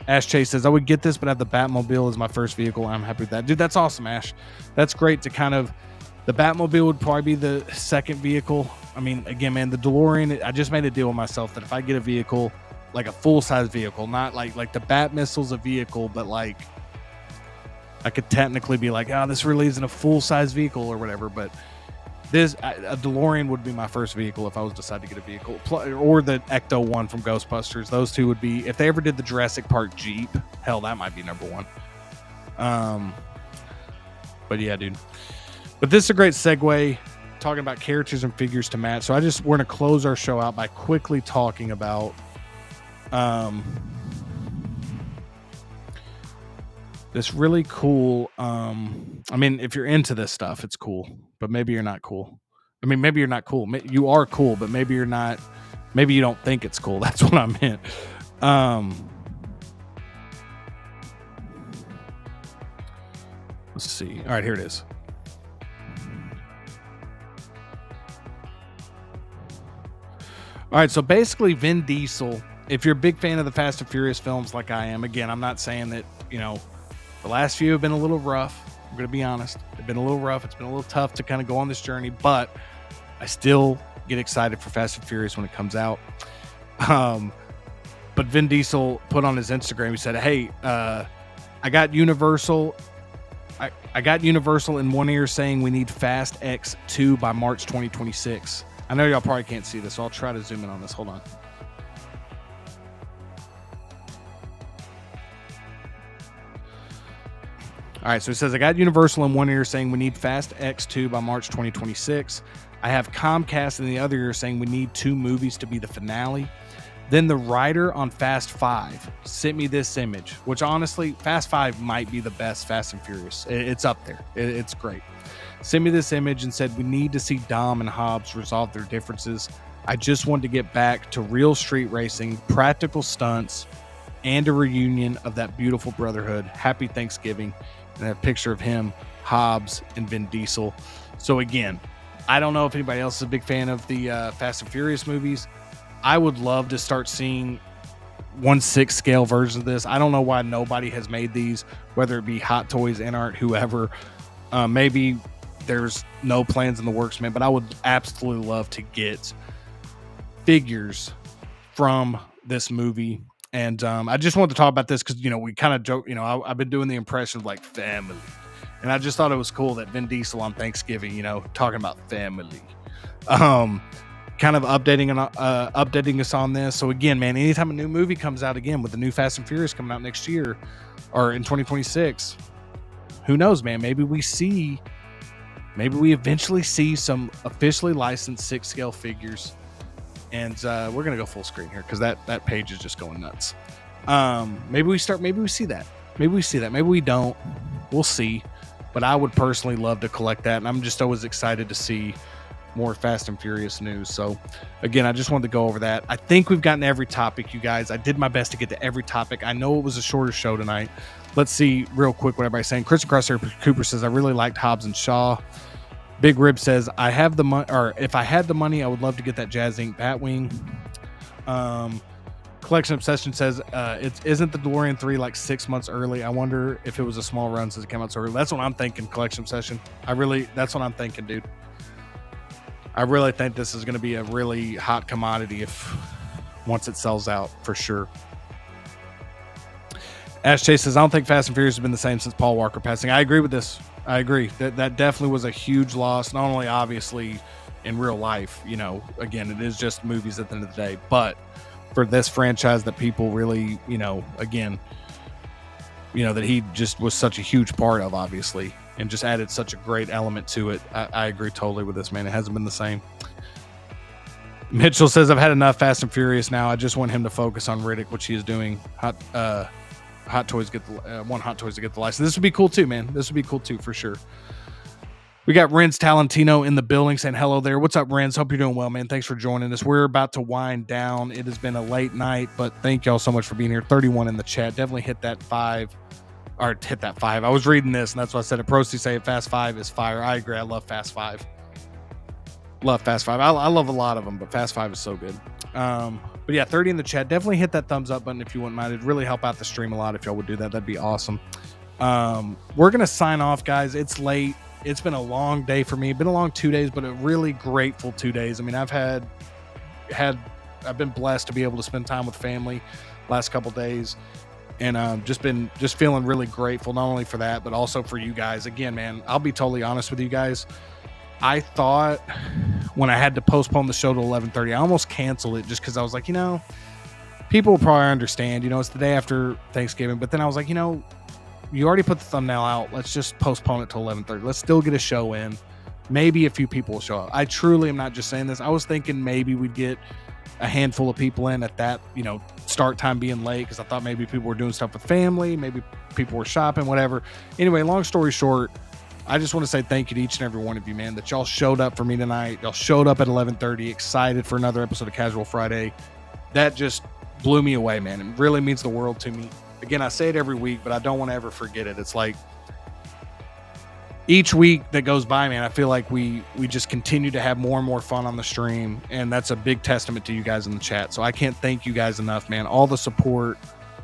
Ash Chase says, I would get this, but have the Batmobile as my first vehicle. I'm happy with that. Dude, that's awesome, Ash. That's great to kind of, the Batmobile would probably be the second vehicle. I mean, again, man, the DeLorean, I just made a deal with myself that if I get a vehicle, like a full-size vehicle, not like the Bat Missile's a vehicle, but like I could technically be like, this really isn't a full-size vehicle or whatever, but this, a DeLorean would be my first vehicle if I was decided to get a vehicle, or the Ecto one from Ghostbusters. Those two would be, if they ever did the Jurassic Park Jeep, hell, that might be number one. But yeah, dude. But this is a great segue, talking about characters and figures to match. So we're going to close our show out by quickly talking about this really cool, I mean, if you're into this stuff, it's cool, but maybe you're not cool. I mean, maybe you're not cool. You are cool, but maybe you're not, maybe you don't think it's cool. That's what I meant. Let's see. All right, here it is. All right, so basically Vin Diesel, if you're a big fan of the Fast and Furious films like I am, again, I'm not saying that, the last few have been a little rough. I'm going to be honest. They've been a little rough. It's been a little tough to kind of go on this journey, but I still get excited for Fast and Furious when it comes out. But Vin Diesel put on his Instagram, he said, hey, I got Universal. I got Universal in one ear saying we need Fast X 2 by March 2026. I know y'all probably can't see this, so I'll try to zoom in on this. Hold on. All right, so it says, I got Universal in one ear saying we need Fast X 2 by March 2026. I have Comcast in the other ear saying we need 2 movies to be the finale. Then the writer on Fast 5 sent me this image, which honestly, Fast 5 might be the best Fast and Furious. It's up there. It's great. Sent me this image and said, we need to see Dom and Hobbs resolve their differences. I just wanted to get back to real street racing, practical stunts, and a reunion of that beautiful brotherhood. Happy Thanksgiving. And a picture of him, Hobbs, and Vin Diesel. So again, I don't know if anybody else is a big fan of the Fast and Furious movies. I would love to start seeing 1/6 scale versions of this. I don't know why nobody has made these, whether it be Hot Toys, Inart, whoever. Maybe there's no plans in the works, man, but I would absolutely love to get figures from this movie. And I just wanted to talk about this because, we kind of joke, I've been doing the impression of like family. And I just thought it was cool that Vin Diesel on Thanksgiving, talking about family. Kind of updating us on this. So again, man, anytime a new movie comes out again with the new Fast and Furious coming out next year or in 2026, who knows, man? Maybe we eventually see some officially licensed 6 scale figures. And we're gonna go full screen here because that page is just going nuts. Maybe we see that. Maybe we don't. We'll see. But I would personally love to collect that, and I'm just always excited to see more Fast and Furious news. So again, I just wanted to go over that. I think we've gotten every topic, you guys. I did my best to get to every topic. I know it was a shorter show tonight. Let's see real quick what everybody's saying. Chris Crosshair Cooper says, I really liked Hobbs and Shaw. Big Rib says, if I had the money, I would love to get that Jazz Inc. Batwing. Collection Obsession says, isn't the DeLorean 3 like 6 months early? I wonder if it was a small run since it came out so early. That's what I'm thinking, Collection Obsession. That's what I'm thinking, dude. I really think this is going to be a really hot commodity once it sells out, for sure. Ash Chase says, I don't think Fast and Furious has been the same since Paul Walker passing. I agree with this. I agree. That definitely was a huge loss, not only obviously in real life, again, it is just movies at the end of the day, but for this franchise that people really, that he just was such a huge part of, obviously, and just added such a great element to it. I agree totally with this, man. It hasn't been the same. Mitchell says, I've had enough Fast and Furious now. I just want him to focus on Riddick, which he is doing. Hot Toys to get the license. This would be cool too, man. This would be cool too, for sure. We got Renz Talentino in the building saying hello there. What's up, Renz? Hope you're doing well, man. Thanks for joining us. We're about to wind down. It has been a late night, but thank y'all so much for being here. 31 in the chat. Definitely hit that 5. I was reading this, and that's why I said it. Prosty say Fast 5 is fire. I agree. I love Fast 5. I love a lot of them, but Fast 5 is so good. But yeah, 30 in the chat. Definitely hit that thumbs up button if you wouldn't mind. It'd really help out the stream a lot if y'all would do that. That'd be awesome. We're going to sign off, guys. It's late. It's been a long day for me. It's been a long 2 days, but a really grateful 2 days. I mean, I've been blessed to be able to spend time with family last couple days, and just feeling really grateful, not only for that, but also for you guys. Again, man, I'll be totally honest with you guys. I thought when I had to postpone the show to 11:30, I almost canceled it just because I was like, people will probably understand, it's the day after Thanksgiving. But then I was like, you already put the thumbnail out. Let's just postpone it till 11:30. Let's still get a show in. Maybe a few people will show up. I truly am not just saying this. I was thinking maybe we'd get a handful of people in at that, start time being late, because I thought maybe people were doing stuff with family. Maybe people were shopping, whatever. Anyway, long story short, I just want to say thank you to each and every one of you, man, that y'all showed up for me tonight. Y'all showed up at 11:30, excited for another episode of Casual Friday. That just blew me away, man. It really means the world to me. Again, I say it every week, but I don't want to ever forget it. It's like each week that goes by, man, I feel like we just continue to have more and more fun on the stream, and that's a big testament to you guys in the chat. So I can't thank you guys enough, man. All the support,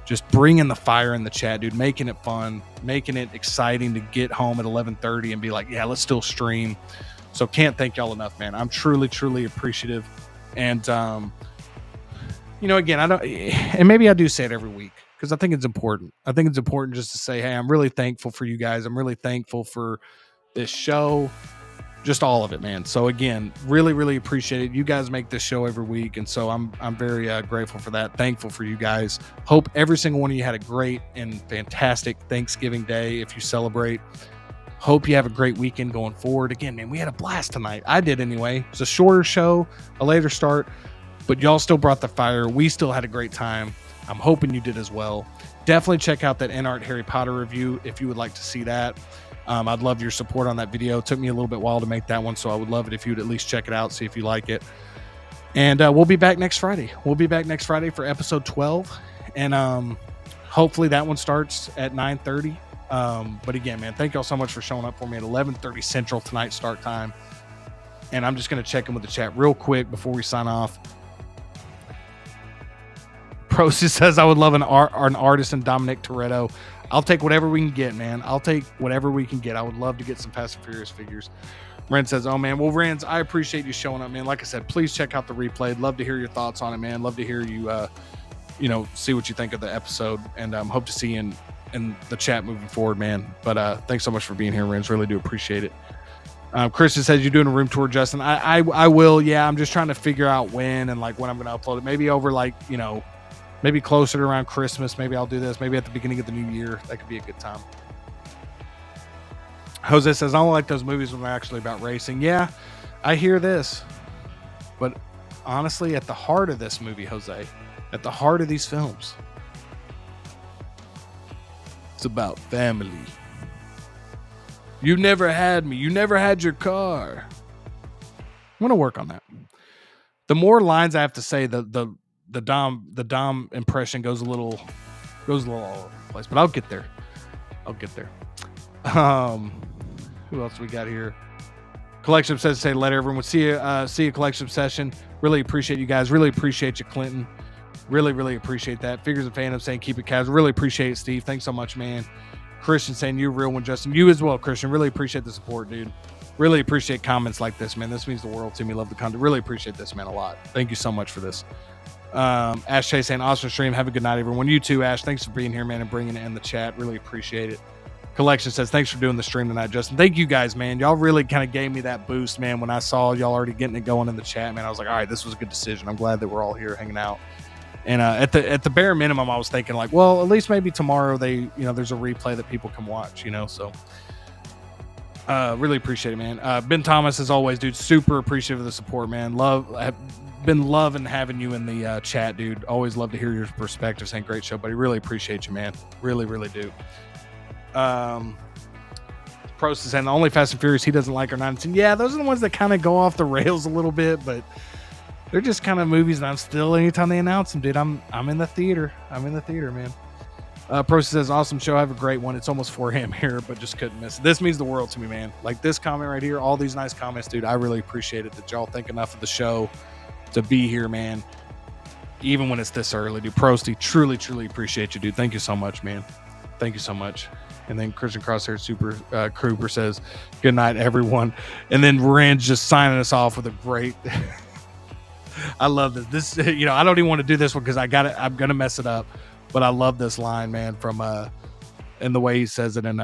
just bringing the fire in the chat, dude, making it fun, making it exciting to get home at 11:30 and be like, yeah, let's still stream. So can't thank y'all enough, man. I'm truly, truly appreciative. And, again, and maybe I do say it every week, because I think it's important. I think it's important just to say, hey, I'm really thankful for you guys. I'm really thankful for this show, just all of it, man. So again, really, really appreciate it. You guys make this show every week, and so I'm very grateful for that. Thankful for you guys. Hope every single one of you had a great and fantastic Thanksgiving day if you celebrate. Hope you have a great weekend going forward. Again, man, we had a blast tonight. I did anyway. It's a shorter show, a later start, but y'all still brought the fire. We still had a great time. I'm hoping you did as well. Definitely check out that Inart Harry Potter review if you would like to see that. I'd love your support on that video. It took me a little bit while to make that one, so I would love it if you would at least check it out, see if you like it. And we'll be back next Friday. We'll be back next Friday for episode 12, and hopefully that one starts at 9:30. But again, man, thank y'all so much for showing up for me at 11:30 Central tonight start time. And I'm just going to check in with the chat real quick before we sign off. Procy says, I would love an artisan Dominic Toretto. I'll take whatever we can get, man. I'll take whatever we can get. I would love to get some Fast and Furious figures. Ren says, oh, man. Well, Renz, I appreciate you showing up, man. Like I said, please check out the replay. Love to hear your thoughts on it, man. Love to hear you, see what you think of the episode. And hope to see you in the chat moving forward, man. But thanks so much for being here, Renz. Really do appreciate it. Christian says, you're doing a room tour, Justin. I will, yeah. I'm just trying to figure out when and like when I'm going to upload it. Maybe over maybe closer to around Christmas. Maybe I'll do this. Maybe at the beginning of the new year. That could be a good time. Jose says, I don't like those movies when they're actually about racing. Yeah, I hear this. But honestly, at the heart of this movie, Jose, at the heart of these films, it's about family. You never had me. You never had your car. I'm going to work on that. The more lines I have to say, the Dom impression goes a little all over the place, but I'll get there. Who else we got here? Collection Obsession say, let everyone see you Collection Obsession. Really appreciate you guys. Really appreciate you, Clinton. Really appreciate that. Figures and Phantom saying keep it casual. Really appreciate it, Steve. Thanks so much, man. Christian saying you're a real one, Justin. You as well, Christian. Really appreciate the support, dude. Really appreciate comments like this, man. This means the world to me. Love the content. Really appreciate this, man, a lot. Thank you so much for this. Ash Chase saying awesome stream. Have a good night, everyone. You too, Ash. Thanks for being here, man, and bringing it in the chat. Really appreciate it. Collection says, thanks for doing the stream tonight, Justin. Thank you guys, man. Y'all really kind of gave me that boost, man. When I saw y'all already getting it going in the chat, man, I was like, all right, this was a good decision. I'm glad that we're all here hanging out. And at the bare minimum, I was thinking like, well, at least maybe tomorrow there's a replay that people can watch, so really appreciate it, man. Ben Thomas, as always, dude, super appreciative of the support, man. I've been loving having you in the chat, dude. Always love to hear your perspectives. And great show, buddy. Really appreciate you, man. Really do. Prost is saying the only Fast and Furious he doesn't like are 9 and 10. Yeah, those are the ones that kind of go off the rails a little bit, but they're just kind of movies, and I'm still, anytime they announce them, dude, I'm in the theater. Man. Prost says, awesome show. Have a great one. It's almost 4 a.m. here, but just couldn't miss it. This means the world to me, man. Like this comment right here, all these nice comments, dude. I really appreciate it that y'all think enough of the show to be here, man. Even when it's this early, dude. Prosty, truly appreciate you, dude. Thank you so much, man. Thank you so much. And then Christian Crosshair Super Kruger says, good night, everyone. And then Rand's just signing us off with a great. I love this. This, I don't even want to do this one because I'm going to mess it up. But I love this line, man, from and the way he says it in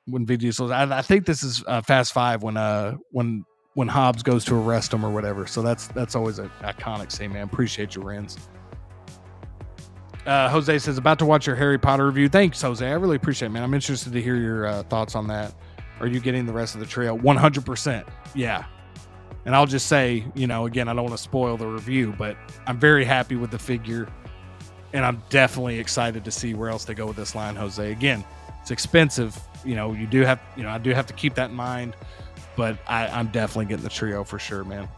when Vin Diesel. I think this is Fast 5 when Hobbs goes to arrest him or whatever. So that's always an iconic scene, man. Appreciate you, Renz. Jose says, about to watch your Harry Potter review. Thanks, Jose. I really appreciate it, man. I'm interested to hear your thoughts on that. Are you getting the rest of the trio? 100%. Yeah. And I'll just say, again, I don't want to spoil the review, but I'm very happy with the figure. And I'm definitely excited to see where else they go with this line, Jose. Again, it's expensive. I do have to keep that in mind, but I'm definitely getting the trio for sure, man.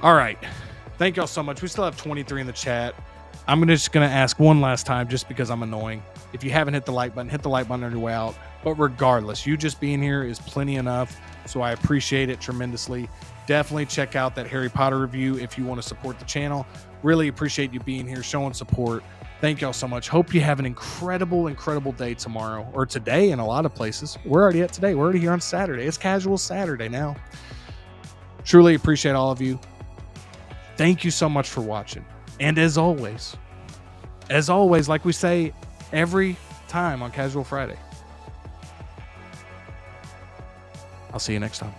All right. Thank y'all so much. We still have 23 in the chat. I'm just going to ask one last time just because I'm annoying. If you haven't hit the like button on your way out. But regardless, you just being here is plenty enough. So I appreciate it tremendously. Definitely check out that Harry Potter review if you want to support the channel. Really appreciate you being here, showing support. Thank y'all so much. Hope you have an incredible day tomorrow or today in a lot of places. We're already at today. We're already here on Saturday. It's casual Saturday now. Truly appreciate all of you. Thank you so much for watching. And as always, like we say every time on Casual Friday, I'll see you next time.